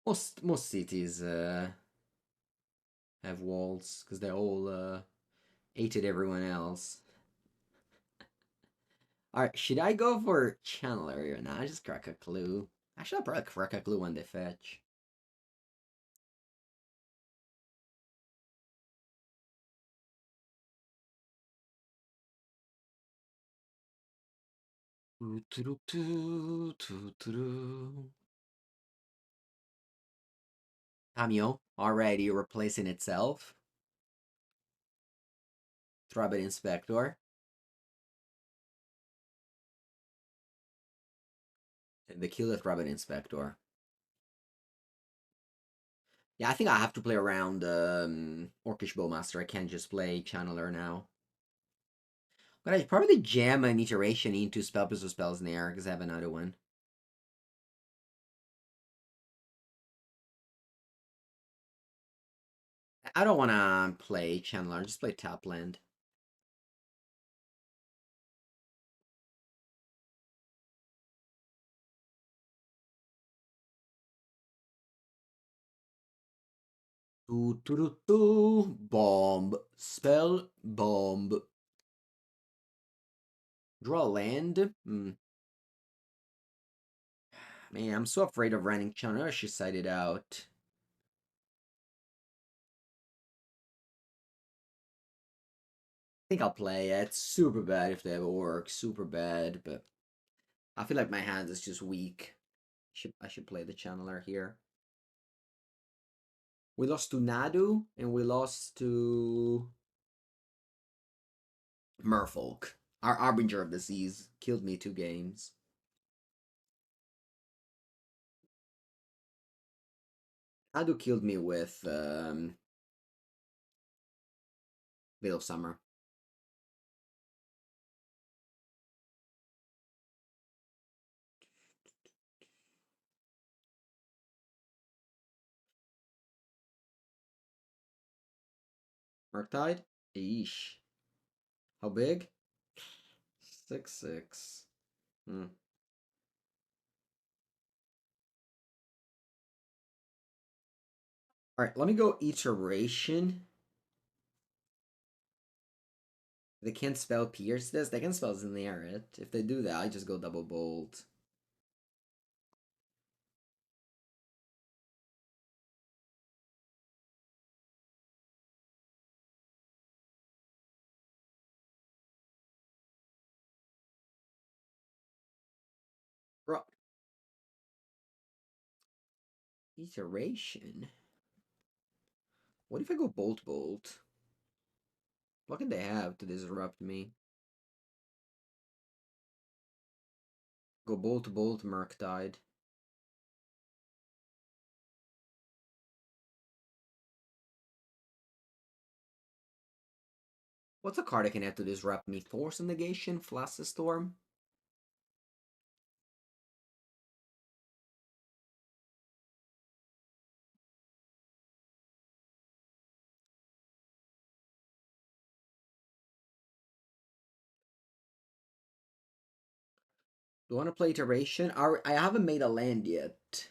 Most cities have walls because they all hated everyone else. All right, should I go for Channeler or not? I just crack a clue. Actually, I'll probably crack a clue when they fetch. Tamiyo already replacing itself. Throbbit Inspector. And the kill the Throbbit Inspector. Yeah, I think I have to play around Orcish Bowmaster. I can't just play Channeler now. But I probably jam an iteration into Spellbuzzer Spell Snare because I have another one. I don't want to play Channeler. Just play Tapland. Bomb. Spell bomb. Draw land. Man, I'm so afraid of running Channeler. I should side it out. I think I'll play it. It's super bad if they have Orc. Super bad, but I feel like my hand is just weak. I should play the Channeler here. We lost to Nadu and we lost to Merfolk. Our Arbinger of the Seas killed me 2 games. Nadu killed me with Veil of Summer. Murktide? Eesh. How big? 6/6. Hmm. Alright, let me go Iteration. They can't spell pierce this. They can spell Snare it. If they do that, I just go double bolt. Bro. Iteration? What if I go bolt bolt? What can they have to disrupt me? Go bolt bolt Murktide. What's a card I can have to disrupt me? Force of Negation? Flash Storm? Do I want to play Iteration? I haven't made a land yet.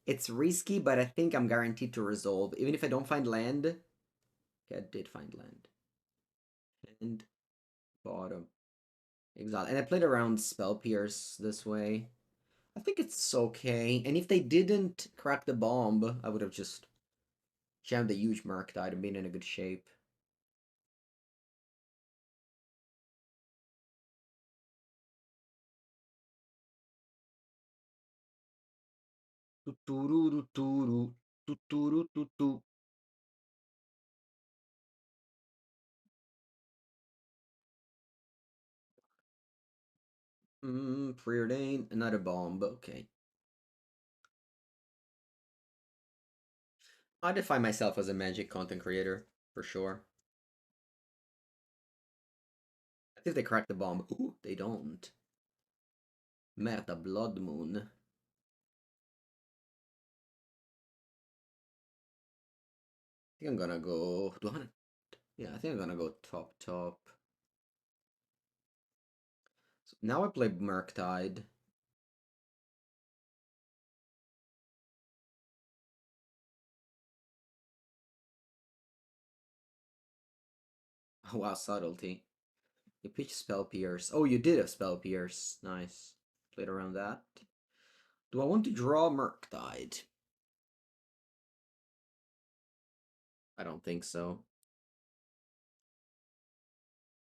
It's risky, but I think I'm guaranteed to resolve. Even if I don't find land. Okay, I did find land. And bottom. Exile. And I played around Spell Pierce this way. I think it's okay. And if they didn't crack the bomb, I would have just jammed a huge Murktide and been in a good shape. Tuturu, tuturu, tuturu, tutu. Preordain, another bomb, okay. I define myself as a magic content creator, for sure. I think they crack the bomb. Ooh, they don't. Meta Blood Moon. I think I'm gonna go. Yeah, I think I'm gonna go top top. So now I play Murktide. Oh, wow, Subtlety. You pitch Spell Pierce. Oh, you did have Spell Pierce. Nice. Played around that. Do I want to draw Murktide? I don't think so.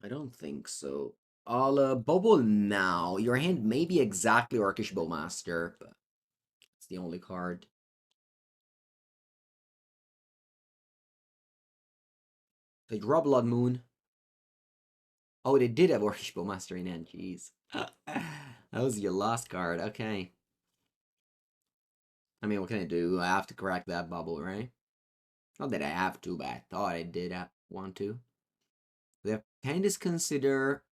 I don't think so. I'll Bauble now. Your hand may be exactly Orcish Bowmaster, but it's the only card. They draw Blood Moon. Oh, they did have Orcish Bowmaster in hand. Jeez. That was your last card. Okay. I mean, what can I do? I have to correct that bubble, right? Not that I have to, but I thought I did want to. They have Candice Consider,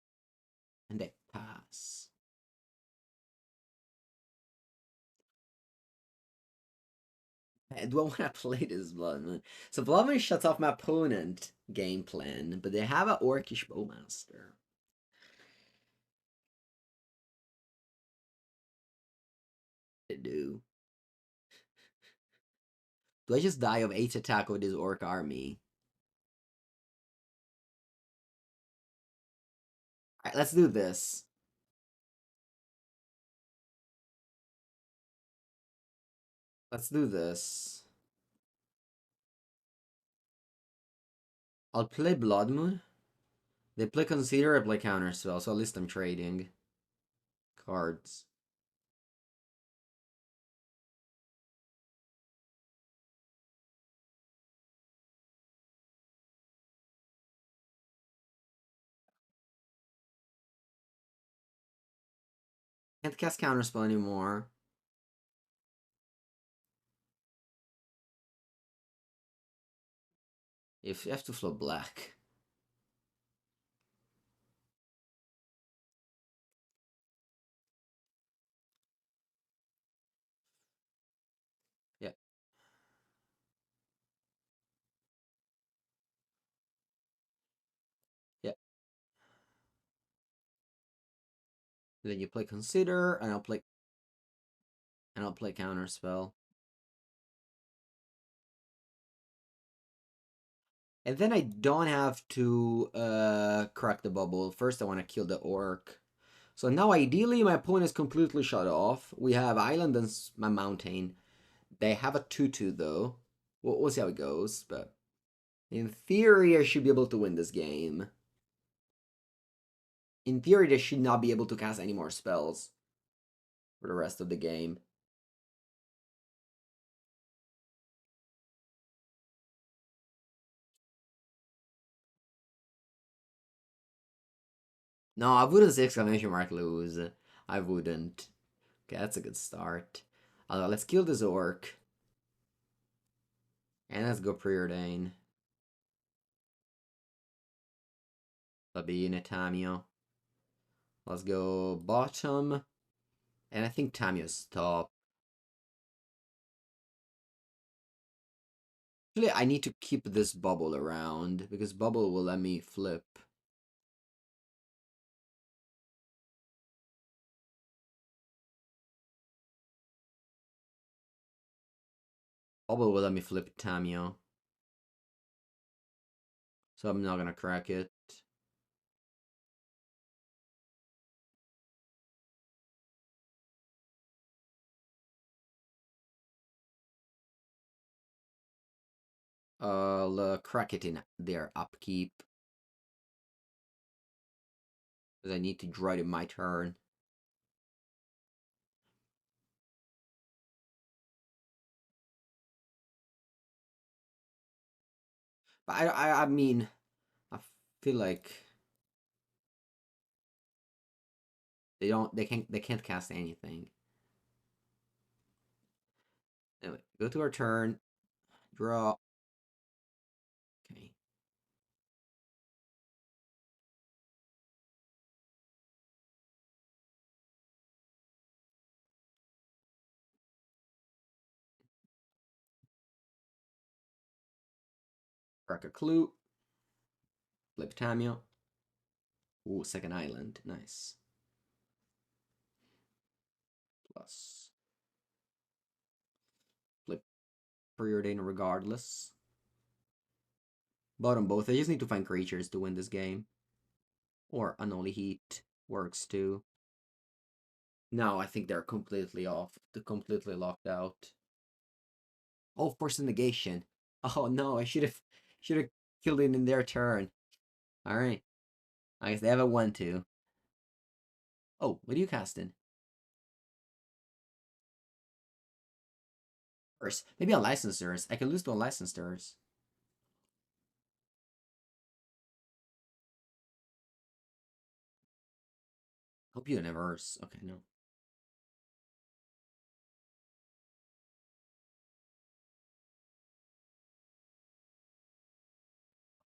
and they pass. Do I want to play this Blood Moon? So Blood Moon shuts off my opponent game plan, but they have an Orcish Bowmaster. They do. Do I just die of 8 attack with this Orc army? Alright, let's do this. Let's do this. I'll play Blood Moon. They play Consider, I play Counterspell, so at least I'm trading cards. Can't cast Counterspell anymore. If you have to flow black. Yeah. Yeah. Then you play Consider, and I'll play Counterspell. And then I don't have to crack the bubble. First, I want to kill the orc. So now, ideally, my opponent is completely shut off. We have island and my mountain. They have a 2/2 though. We'll see how it goes, but in theory, I should be able to win this game. In theory, they should not be able to cast any more spells for the rest of the game. No, I wouldn't say exclamation mark lose. I wouldn't. Okay, that's a good start. Let's kill this orc. And let's go Preordain. Sabine, Tamiyo. Let's go bottom. And I think Tamiyo's top. Actually, I need to keep this bubble around because bubble will let me flip. Bubble will let me flip Tamiyo. So I'm not gonna crack it. I'll crack it in their upkeep. Because I need to draw it in my turn. But I mean, I feel like they can't cast anything. Anyway, go to our turn. Draw. Okay. Crack a clue. Flip Tamiyo. Ooh, second island. Nice. Plus. Flip Preordain regardless. Bottom both. I just need to find creatures to win this game. Or Unholy Heat works too. No, I think they're completely off. They're completely locked out. Oh, Force of Negation. Oh no, I should have killed it in their turn. Alright. I guess they have a 1/2. Oh, what are you casting? First, maybe on licensors. I can lose to on licensors. Hope you never. Okay, no.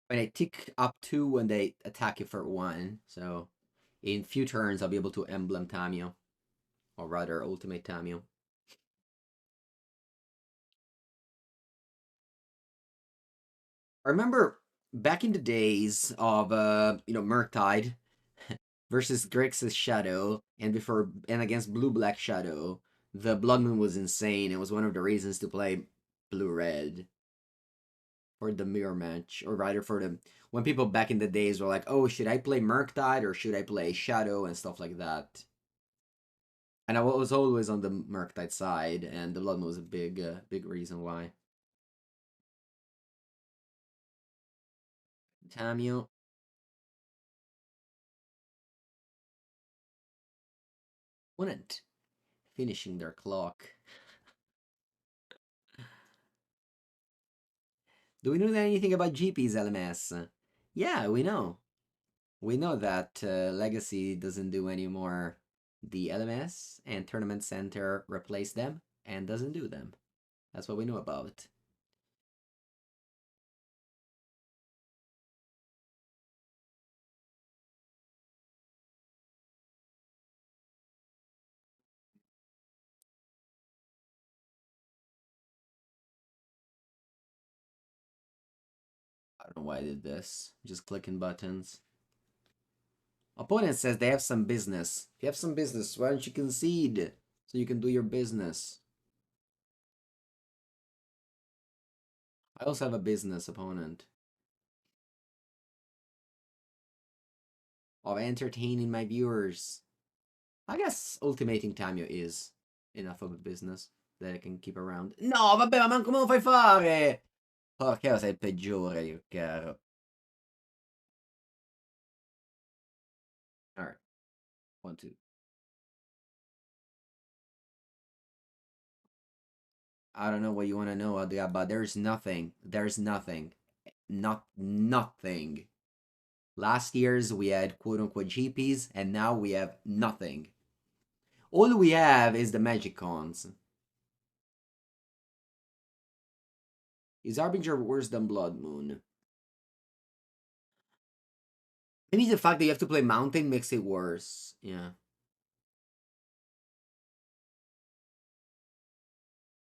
When I tick up 2 when they attack you for 1, so in few turns I'll be able to emblem Tamiyo. Or rather, ultimate Tamiyo. I remember back in the days of Murktide versus Grixis Shadow and against Blue Black Shadow, the Blood Moon was insane. It was one of the reasons to play Blue Red for the mirror match, or rather for the when people back in the days were like, "Oh, should I play Murktide or should I play Shadow?" and stuff like that. And I was always on the Murktide side, and the Blood Moon was a big reason why. Tamiyo. Opponent finishing their clock. Do we know anything about GP's LMS? Yeah, we know. We know that Legacy doesn't do anymore the LMS, and Tournament Center replaced them and doesn't do them. That's what we know about. I don't know why I did this. Just clicking buttons. Opponent says they have some business. If you have some business, why don't you concede so you can do your business? I also have a business opponent. of entertaining my viewers. I guess ultimating Tamiyo is enough of a business that I can keep around. No, vabbè, ma manco me lo fai fare! Porca, sei il peggiore, io caro. Alright. 1, 2. I don't know what you want to know, Andrea, but there's nothing. There's nothing. Nothing. Last year's we had quote-unquote GPs, and now we have nothing. All we have is the magic cons. Is Harbinger worse than Blood Moon? Maybe the fact that you have to play Mountain makes it worse. Yeah.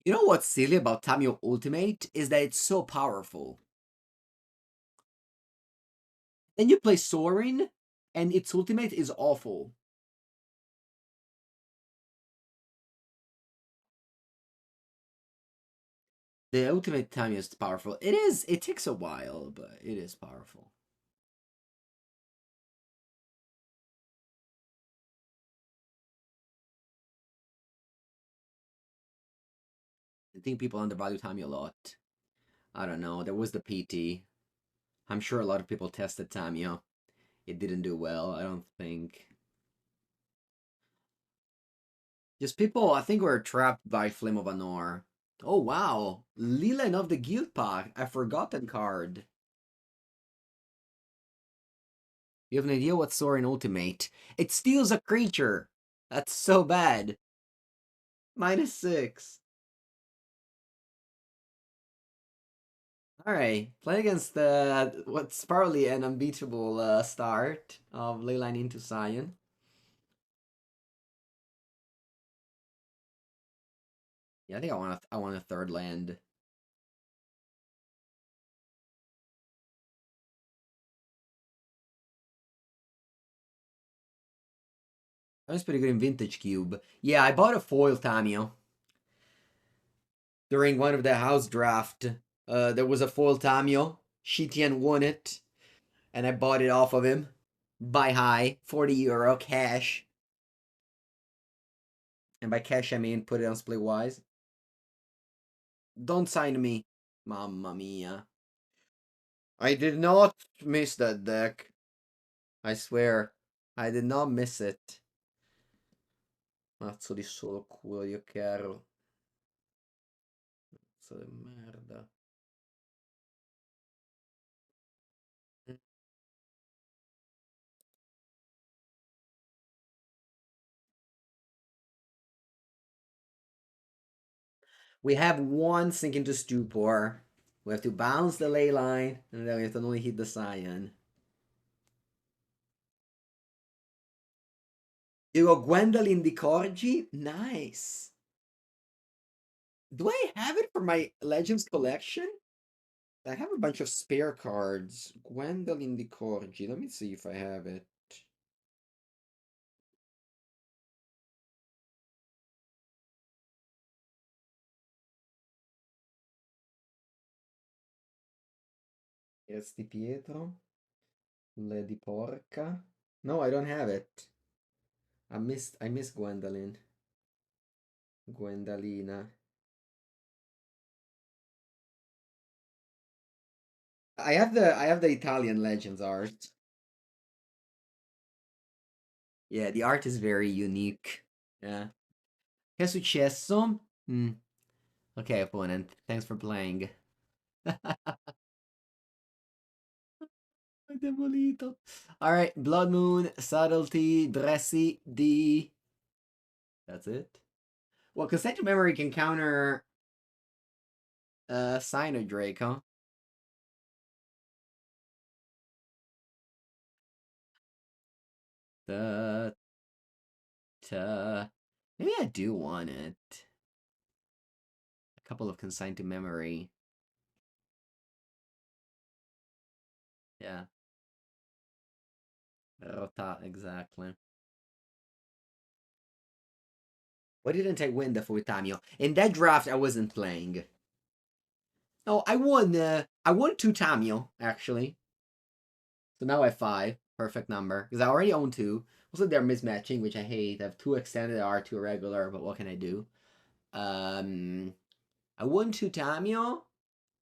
You know what's silly about Tamiyo Ultimate is that it's so powerful. Then you play Sorin, and its ultimate is awful. The ultimate Tamiyo is powerful. It is. It takes a while, but it is powerful. I think people undervalue Tamiyo a lot. I don't know. There was the PT. I'm sure a lot of people tested Tamiyo. It didn't do well, I don't think. Just people, I think, were trapped by Flame of Anor. Oh, wow. Leland of the Guild Pack. A forgotten card. You have an idea what Sorin Ultimate? It steals a creature. That's so bad. -6. Alright, play against what's probably an unbeatable start of Leyline into Sion. Yeah, I think I want a third land. That was pretty good in Vintage Cube. Yeah, I bought a foil Tamiyo. During one of the house draft, there was a foil Tamiyo. Shitian won it, and I bought it off of him. Buy high, €40 cash. And by cash I mean put it on Splitwise. Don't sign me. Mamma mia. I did not miss that deck. I swear. I did not miss it. Mazzo di solo culo, io caro. Mazzo di merda. We have one sink into Stupor. We have to bounce the ley line, and then we have to only hit the Scion. You go Gwendolyn di Corgi? Nice. Do I have it for my Legends collection? I have a bunch of spare cards. Gwendolyn di Corgi. Let me see if I have it. Di Pietro. Lady Porca. No, I don't have it. I missed Gwendolyn. Gwendolina. I have the Italian Legends art. Yeah, the art is very unique. Yeah. Che è successo? Okay, opponent. Thanks for playing. Demolito. Alright, Blood Moon, Subtlety, Dressy, D. That's it. Well, Consent to Memory can counter Sign Drake, huh? The maybe I do want it. A couple of Consign to Memory. Yeah. Rota, exactly. Why didn't I win the for Tamiyo? In that draft, I wasn't playing. No, I won 2 Tamiyo, actually. So now I have 5. Perfect number. Because I already own two. Also, they're mismatching, which I hate. I have two extended R, two regular, but what can I do? I won two Tamiyo.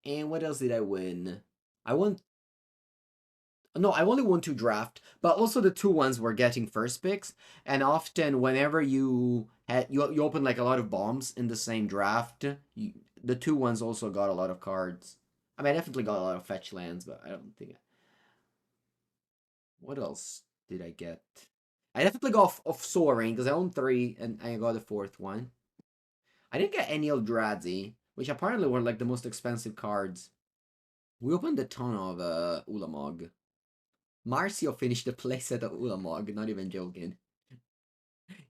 And what else did I win? I won. No, I only won two draft, but also the two ones were getting first picks. And often, whenever you open like a lot of bombs in the same draft, the two ones also got a lot of cards. I mean, I definitely got a lot of fetch lands, but I don't think. What else did I get? I definitely got off Soaring because I own three and I got the fourth one. I didn't get any Eldrazi, which apparently were like the most expensive cards. We opened a ton of Ulamog. Marcio finished the playset of Ulamog, not even joking.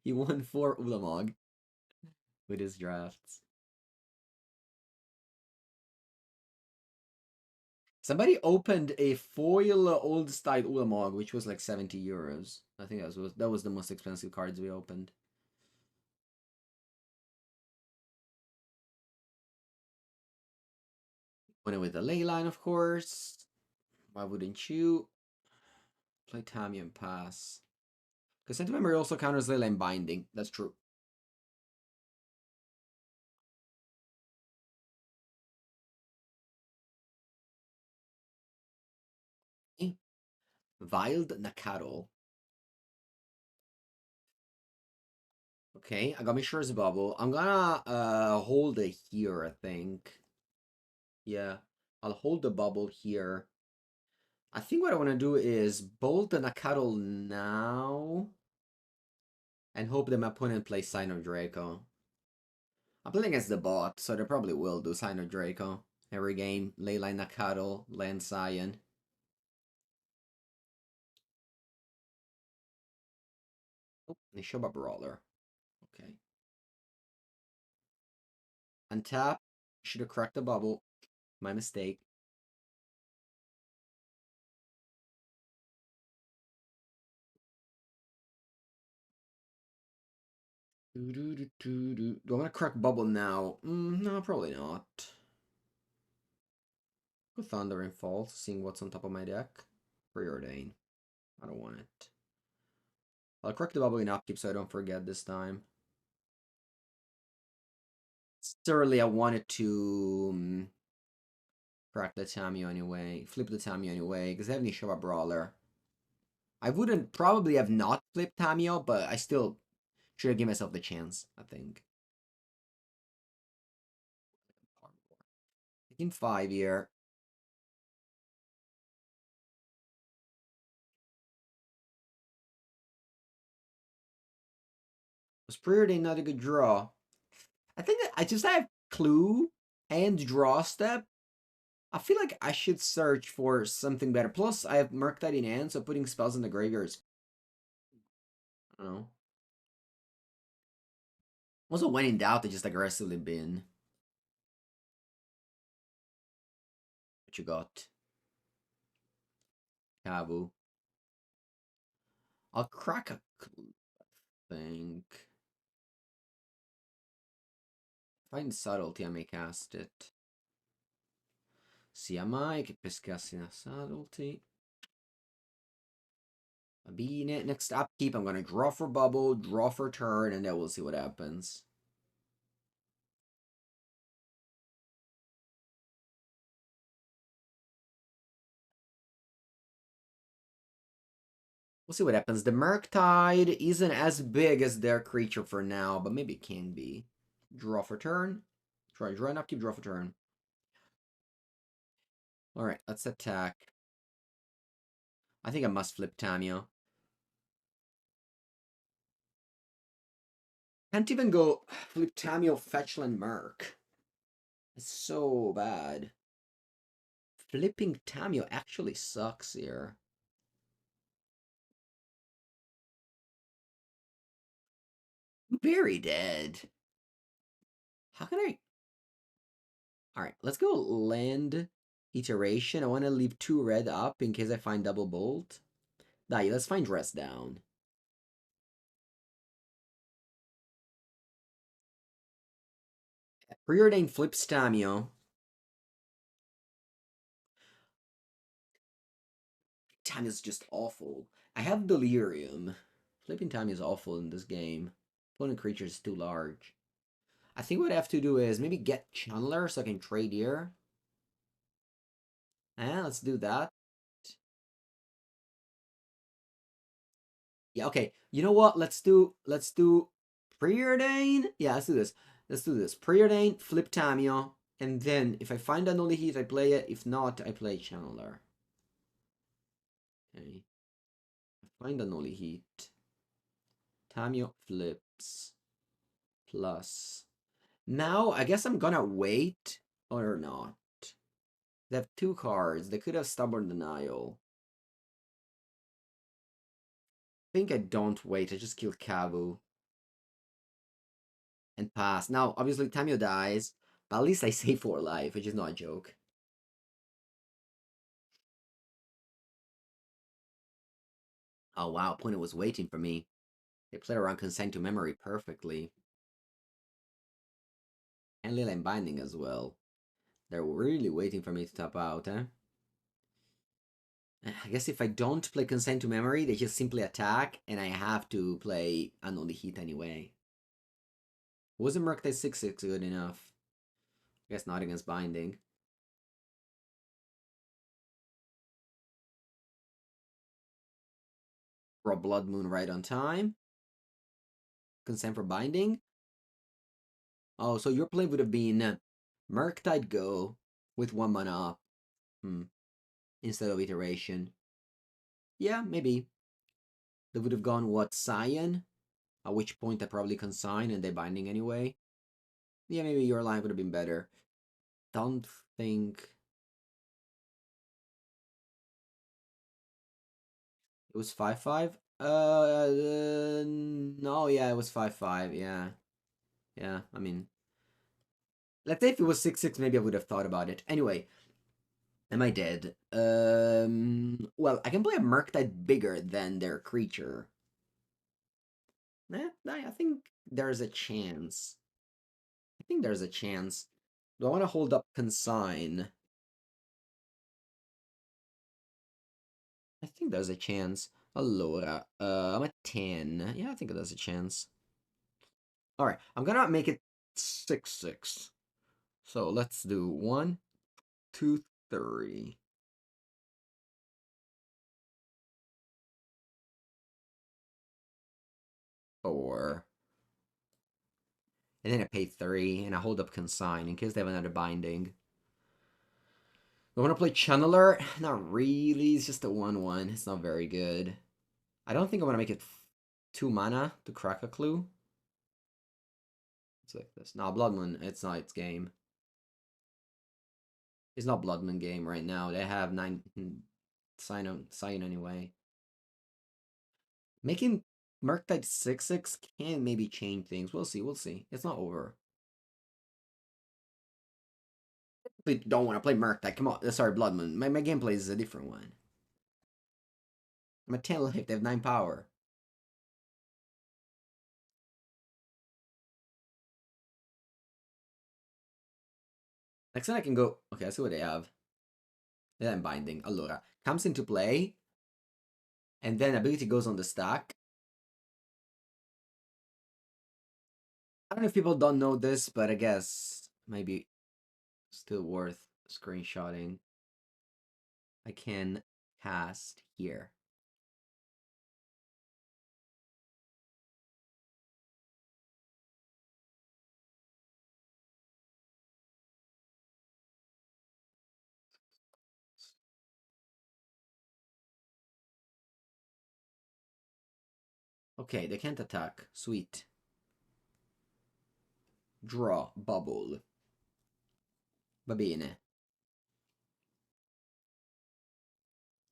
He won 4 Ulamog with his drafts. Somebody opened a foil old style Ulamog, which was like 70 euros. I think that was the most expensive cards we opened. Went with the ley line, of course. Why wouldn't you? Play Tamiyo and pass. Because Sentiment Memory also counters ley line binding. That's true. Wild Nakaro. Okay, I got Mishra's Bauble. I'm gonna hold it here, I think. Yeah, I'll hold the bubble here. I think what I want to do is bolt the Nakaro now and hope that my opponent plays Sign of Draco. I'm playing against the bot, so they probably will do Sign of Draco every game. Leyline Nakaro, Land Scion. Oh, Nishoba Brawler. Okay. Untap. Should have cracked the bubble. My mistake. Do I want to crack bubble now? No, probably not. Go Thunder and Fall, seeing what's on top of my deck. Preordain. I don't want it. I'll crack the bubble in upkeep so I don't forget this time. Certainly, I wanted to crack the Tamiyo anyway. Flip the Tamiyo anyway, because I have Nishoba Brawler. I wouldn't probably have not flipped Tamiyo, but I still should have given myself the chance, I think. Taking 5 here. Was Preordain not a good draw? I think I just have Clue and Draw Step. I feel like I should search for something better. Plus, I have Murktide in hand, so putting spells in the graveyard is... I don't know. Also, when in doubt, they just aggressively bin. What you got? Kabu. I'll crack a clue, I think. Find Subtlety, I may cast it. Sia mai che pescassi una Subtlety. Magebane. Next upkeep, I'm going to draw for bubble, draw for turn, and then we'll see what happens. We'll see what happens. The Murktide isn't as big as their creature for now, but maybe it can be. Draw for turn. Draw and upkeep, draw for turn. Alright, let's attack. I think I must flip Tamiyo. Can't even go flip Tamiyo, Fetchland, Merc. It's so bad. Flipping Tamiyo actually sucks here. I'm very dead. How can I... Alright, let's go land iteration. I want to leave 2 red up in case I find double bolt. Nah, let's find dress down. Preordain flips Tamiyo. Time is just awful. I have Delirium. Flipping time is awful in this game. Opponent creature is too large. I think what I have to do is maybe get Channeler so I can trade here. And let's do that. Yeah, okay. You know what? Let's do Preordain. Yeah, let's do this. Let's do this. Preordain, flip Tamiyo, and then if I find Unholy Heat, I play it. If not, I play Channeler. Okay. Find Unholy Heat. Tamiyo flips. Plus. Now, I guess I'm gonna wait or not. They have two cards. They could have Stubborn Denial. I think I don't wait. I just kill Kabu and pass. Now, obviously, Tamiyo dies, but at least I save 4 life, which is not a joke. Oh wow, opponent was waiting for me. They played around Consign to Memory perfectly. And Leyline Binding as well. They're really waiting for me to tap out, eh? I guess if I don't play Consign to Memory, they just simply attack, and I have to play Unholy Heat anyway. Wasn't Murktide 6/6 good enough? I guess not against Binding. Draw Blood Moon right on time. Consent for Binding. Oh, so your play would have been Murktide Go with 1 mana up. Instead of Iteration. Yeah, maybe. They would have gone, what, Cyan? At which point I probably Consign and they Binding anyway. Yeah, maybe your line would have been better. Don't think... It was 5/5? No, yeah, it was 5/5, yeah. Yeah, I mean... Let's say if it was 6/6, maybe I would have thought about it. Anyway, am I dead? Well, I can play a Murktide bigger than their creature. I think there's a chance. I think there's a chance. Do I want to hold up Consign? I think there's a chance. Allora, I'm at 10. Yeah, I think there's a chance. Alright, I'm gonna make it 6/6. So let's do 1, 2, 3. 4. And then I pay 3, and I hold up Consign in case they have another Binding. I want to play Channeler? Not really, it's just a 1/1. It's not very good. I don't think I want to make it 2 mana to crack a clue. It's like this. No, Blood Moon, it's not its game. It's not Blood Moon game right now. They have 9 sign anyway. Making Murktide 6/6 can maybe change things. We'll see, we'll see. It's not over. We don't want to play Murktide. Come on. Sorry, Blood Moon. My gameplay is a different one. I'm at 10 life. They have 9 power. Next time I can go... Okay, I see what they have. Then I'm Binding. Allora. Comes into play. And then ability goes on the stack. I don't know if people don't know this, but I guess maybe still worth screenshotting. I can cast here. Okay, they can't attack. Sweet. Draw. Bauble. Va bene.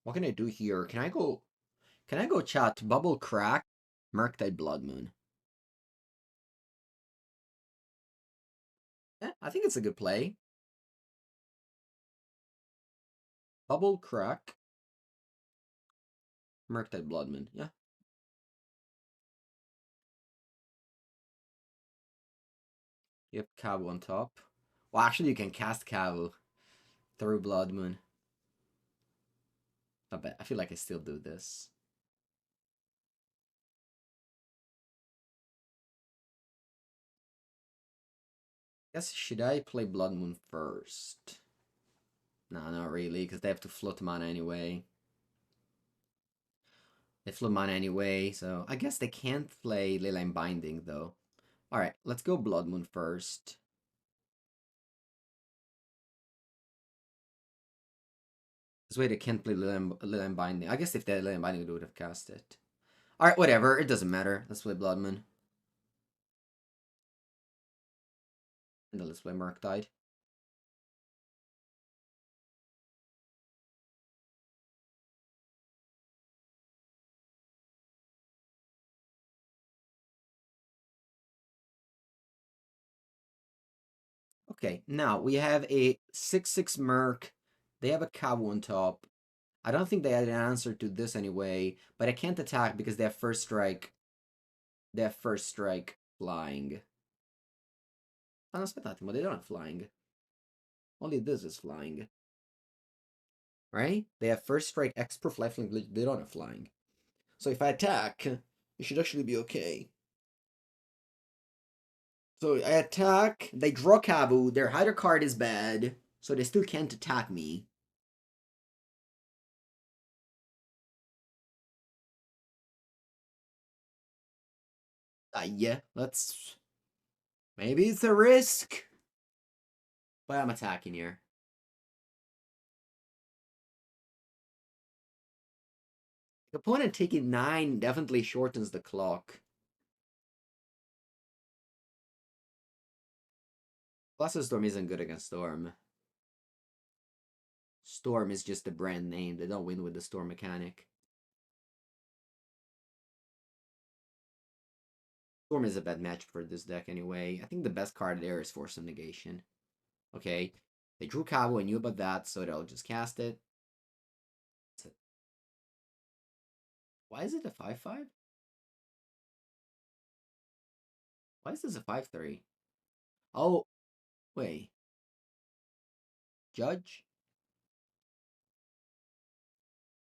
What can I do here? Can I go chat Bubble Crack Murktide Blood Moon? I think it's a good play. Bubble Crack Murktide Blood Moon. Yeah. You have Kabu on top. Well, actually, you can cast Kabu through Blood Moon. Not bad. I feel like I still do this. Guess, should I play Blood Moon first? No, not really, because they have to float mana anyway. They float mana anyway, so I guess they can't play Leyline Binding, though. Alright, let's go Blood Moon first. This way they can't play Leyline Binding. I guess if they had Leyline Binding, they would have cast it. Alright, whatever. It doesn't matter. Let's play Blood Moon. And then let's play Murktide. Okay, now we have a 6/6 Merc. They have a Kavu on top. I don't think they had an answer to this anyway, but I can't attack because they have first strike. They have first strike flying. Oh, no, aspettate, but they don't have flying. Only this is flying. Right? They have first strike, X-Proof, lifelink, they don't have flying. So if I attack, it should actually be okay. So I attack, they draw Kavu, their hider card is bad, so they still can't attack me. Yeah, let's... Maybe it's a risk. But I'm attacking here. The opponent taking 9 definitely shortens the clock. Plus, Storm isn't good against Storm. Storm is just a brand name. They don't win with the Storm mechanic. Storm is a bad match for this deck anyway. I think the best card there is Force of Negation. Okay, they drew Cabo. I knew about that, so they'll just cast it. Why is it a 5/5? Why is this a 5/3? Oh, wait. Judge?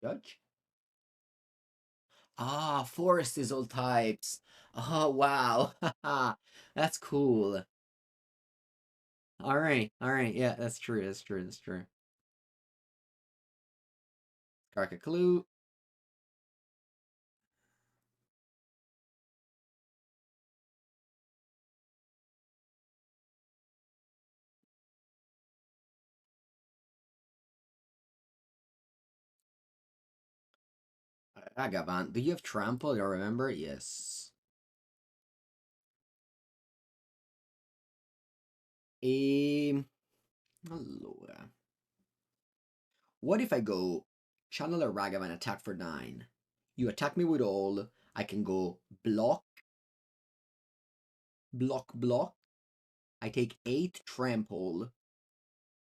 Judge? Ah, Forest is all types. Oh, wow. That's cool. All right. Yeah, that's true. That's true. Crack a clue. Ragavan. Do you have trample? Do you remember? Yes. Allora. What if I go Channeler Ragavan attack for 9? You attack me with all. I can go block, block. I take 8 trample.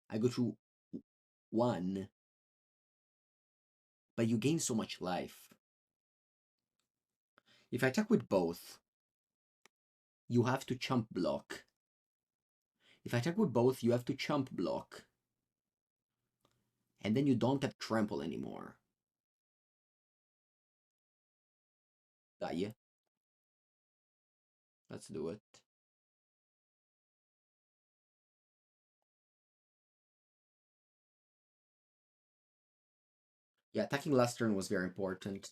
I go to 1. But you gain so much life. If I attack with both, you have to chump block. If I attack with both, you have to chump block. And then you don't have trample anymore. Die. Let's do it. Yeah, attacking last turn was very important.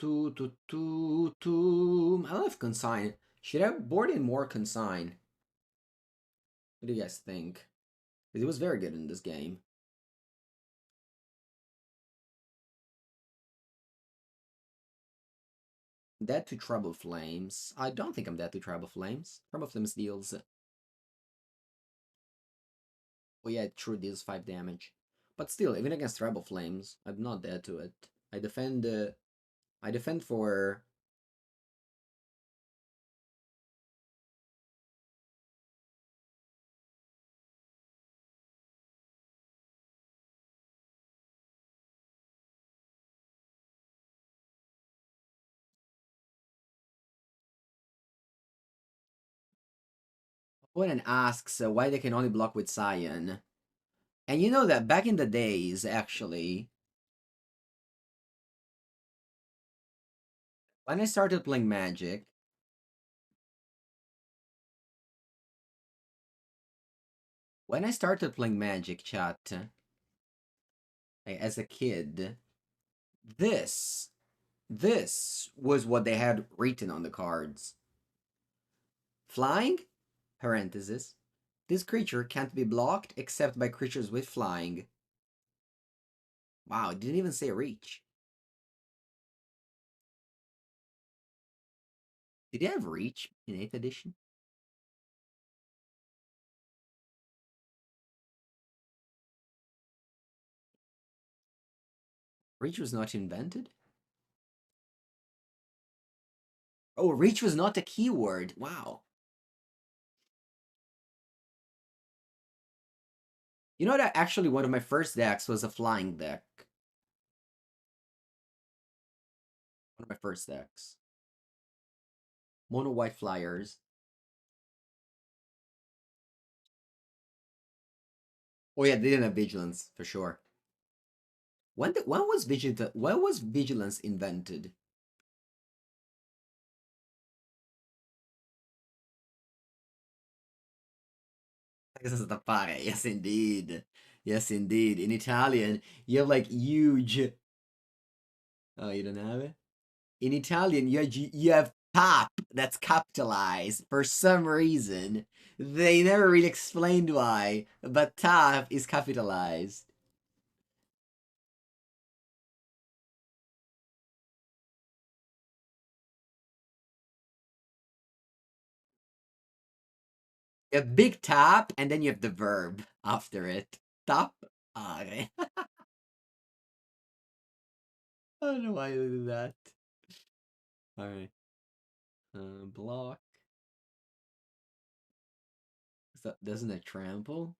I love Consign. Should I board in more Consign? What do you guys think? Because it was very good in this game. Dead to Trouble Flames. I don't think I'm dead to Trouble Flames. Trouble Flames deals... Oh yeah, it true deals 5 damage. But still, even against Trouble Flames, I'm not dead to it. I defend. I defend for. Opponent asks why they can only block with Cyan. And you know that back in the days, actually, when I started playing Magic, chat, as a kid, this, this was what they had written on the cards. Flying, parenthesis, this creature can't be blocked except by creatures with flying. Wow, it didn't even say reach. Did they have reach in 8th edition? Reach was not invented? Oh, reach was not a keyword. Wow. You know that actually one of my first decks was a flying deck. One of my first decks. Mono white flyers. Oh yeah, they didn't have vigilance for sure. When was vigilance invented? This is the pare. Yes, indeed. Yes, indeed. In Italian, you have like huge. Oh, you don't have it. In Italian, you have top that's capitalized for some reason. They never really explained why, but top is capitalized. You have big tap, and then you have the verb after it. Tap are. I don't know why they do that. Alright. Block. So, doesn't it trample?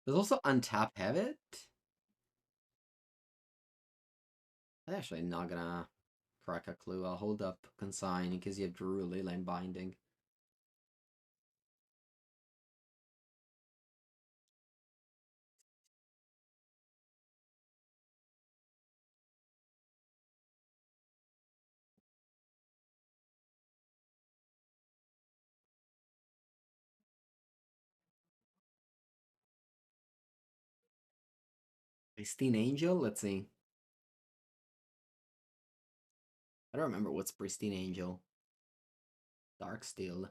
Does also untap have it? I'm actually not gonna crack a clue. I'll hold up Consign because you have Drew Leyline Binding. Pristine Angel? Let's see. I don't remember what's Pristine Angel. Darksteel.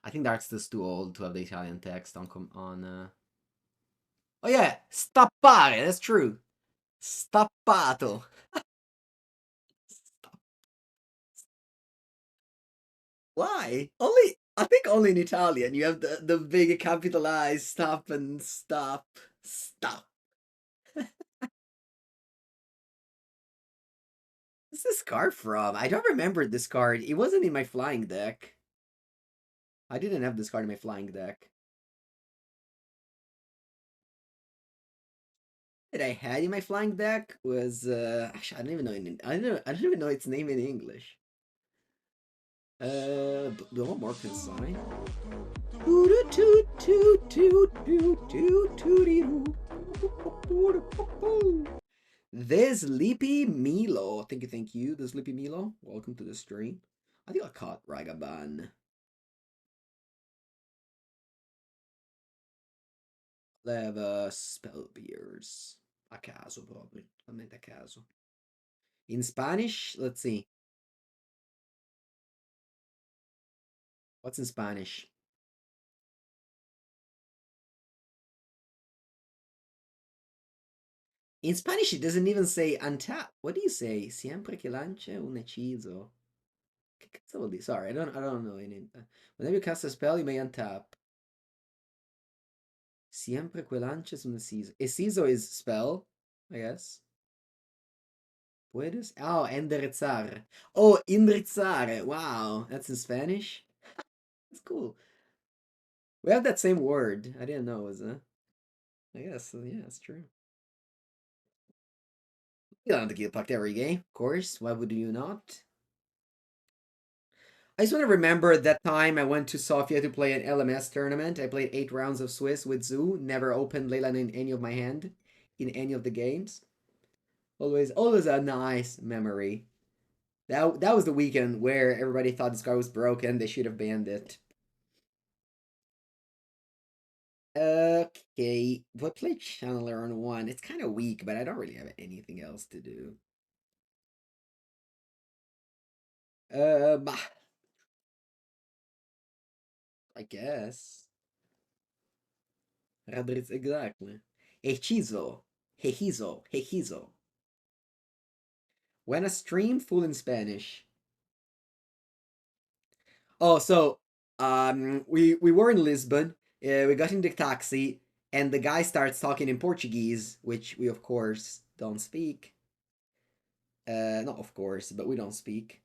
I think Darksteel's too old to have the Italian text on. Oh yeah, Stappare. That's true. Stappato. Why? I think only in Italian you have the big capitalized stop and stop. Stop. What's this card from? I don't remember this card. It wasn't in my flying deck. I didn't have this card in my flying deck. That I had in my flying deck was actually I don't even know I don't even know its name in English. Do I want more Consign? There's Sleepy Milo. Thank you. The Sleepy Milo. Welcome to the stream. I think I caught Ragavan. Leva Spell Beers. A caso, probably. Totalmente a caso. In Spanish, let's see. What's in Spanish? In Spanish, it doesn't even say untap. What do you say? Siempre que lance un hechizo. Che cazzo vuol dire? Sorry, I don't know any. Whenever you cast a spell, you may untap. Siempre que lances un hechizo. Hechizo is spell, I guess. Puedes? Oh, enderezar. Oh, enderezar. Wow, that's in Spanish. That's cool. We have that same word. I didn't know it was I guess, yeah, that's true. You don't have to get pucked every game, of course. Why would you not? I just want to remember that time I went to Sofia to play an LMS tournament. I played 8 rounds of Swiss with Zoo. Never opened Leyland in any of my hand in any of the games. Always a nice memory. That was the weekend where everybody thought this card was broken. They should have banned it. Okay, but play Channeler on 1. It's kind of weak, but I don't really have anything else to do. Bah, I guess. Radritz, exactly. Hechizo. Hechizo. When a stream full in Spanish. Oh, so we were in Lisbon. We got in the taxi, and the guy starts talking in Portuguese, which we of course don't speak. Not of course, but we don't speak.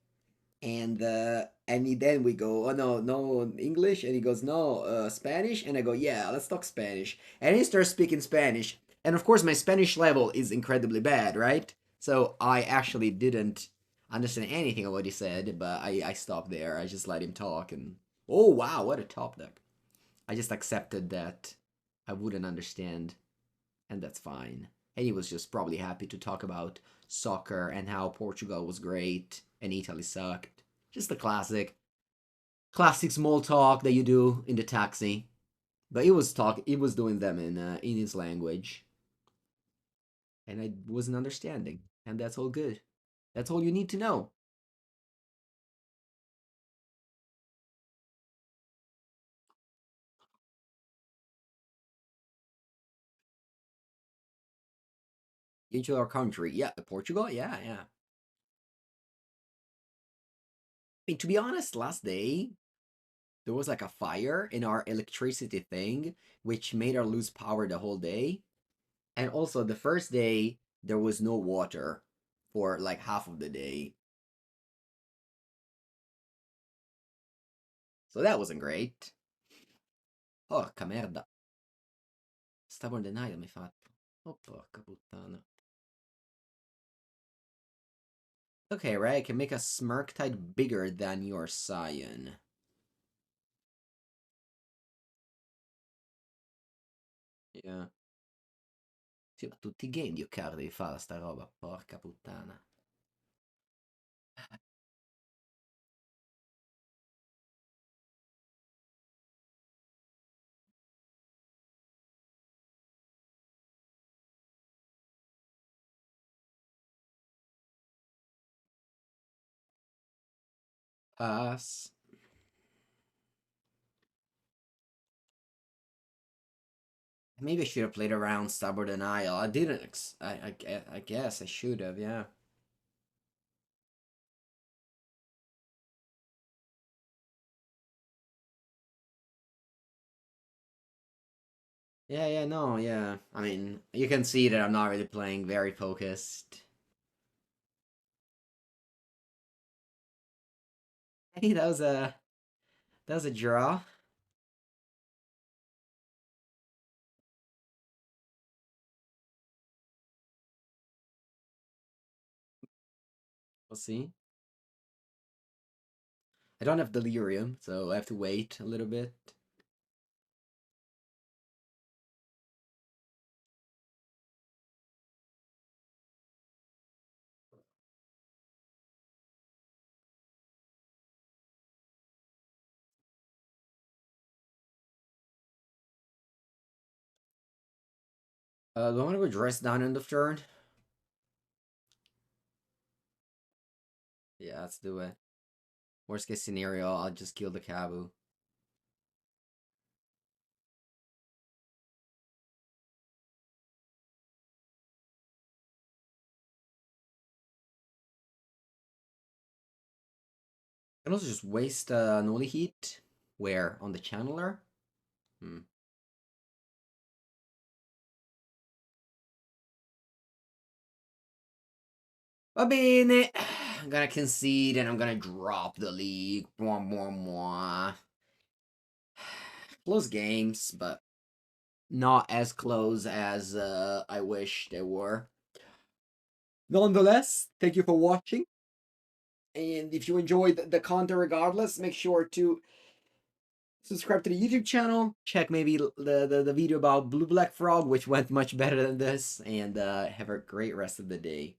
And then we go, oh no English, and he goes no Spanish, and I go yeah, let's talk Spanish, and he starts speaking Spanish, and of course my Spanish level is incredibly bad, right? So I actually didn't understand anything of what he said, but I stopped there. I just let him talk, and oh wow, what a top deck. I just accepted that I wouldn't understand, and that's fine. And he was just probably happy to talk about soccer and how Portugal was great and Italy sucked. Just the classic small talk that you do in the taxi. But he was doing them in his language, and I wasn't understanding, and that's all good. That's all you need to know. Into our country, yeah, Portugal, yeah. I mean, to be honest, last day there was like a fire in our electricity thing, which made our lose power the whole day. And also the first day there was no water for like half of the day. So that wasn't great. Porca merda. Stubborn denial mi fatto. Oh porca puttana. Okay, right, I can make a Murktide bigger than your Scion. Yeah. Sì, ma tutti i game di Occaro devi fare sta roba, porca puttana. Pass. Maybe I should have played around Stubborn Denial. I didn't. I guess I should have. Yeah. Yeah. No. Yeah. I mean, you can see that I'm not really playing very focused. Hey, that was a draw. We'll see. I don't have delirium, so I have to wait a little bit. Do I want to go dress down end of turn? Yeah, let's do it. Worst case scenario, I'll just kill the Kabu. can also just waste Unholy Heat. Where? On the Channeler? Va bene. I'm gonna concede and I'm gonna drop the league. Mwah, mwah, mwah. Close games, but not as close as I wish they were. Nonetheless, thank you for watching. And if you enjoyed the content regardless, make sure to subscribe to the YouTube channel. Check maybe the video about Blue Black Frog, which went much better than this. And have a great rest of the day.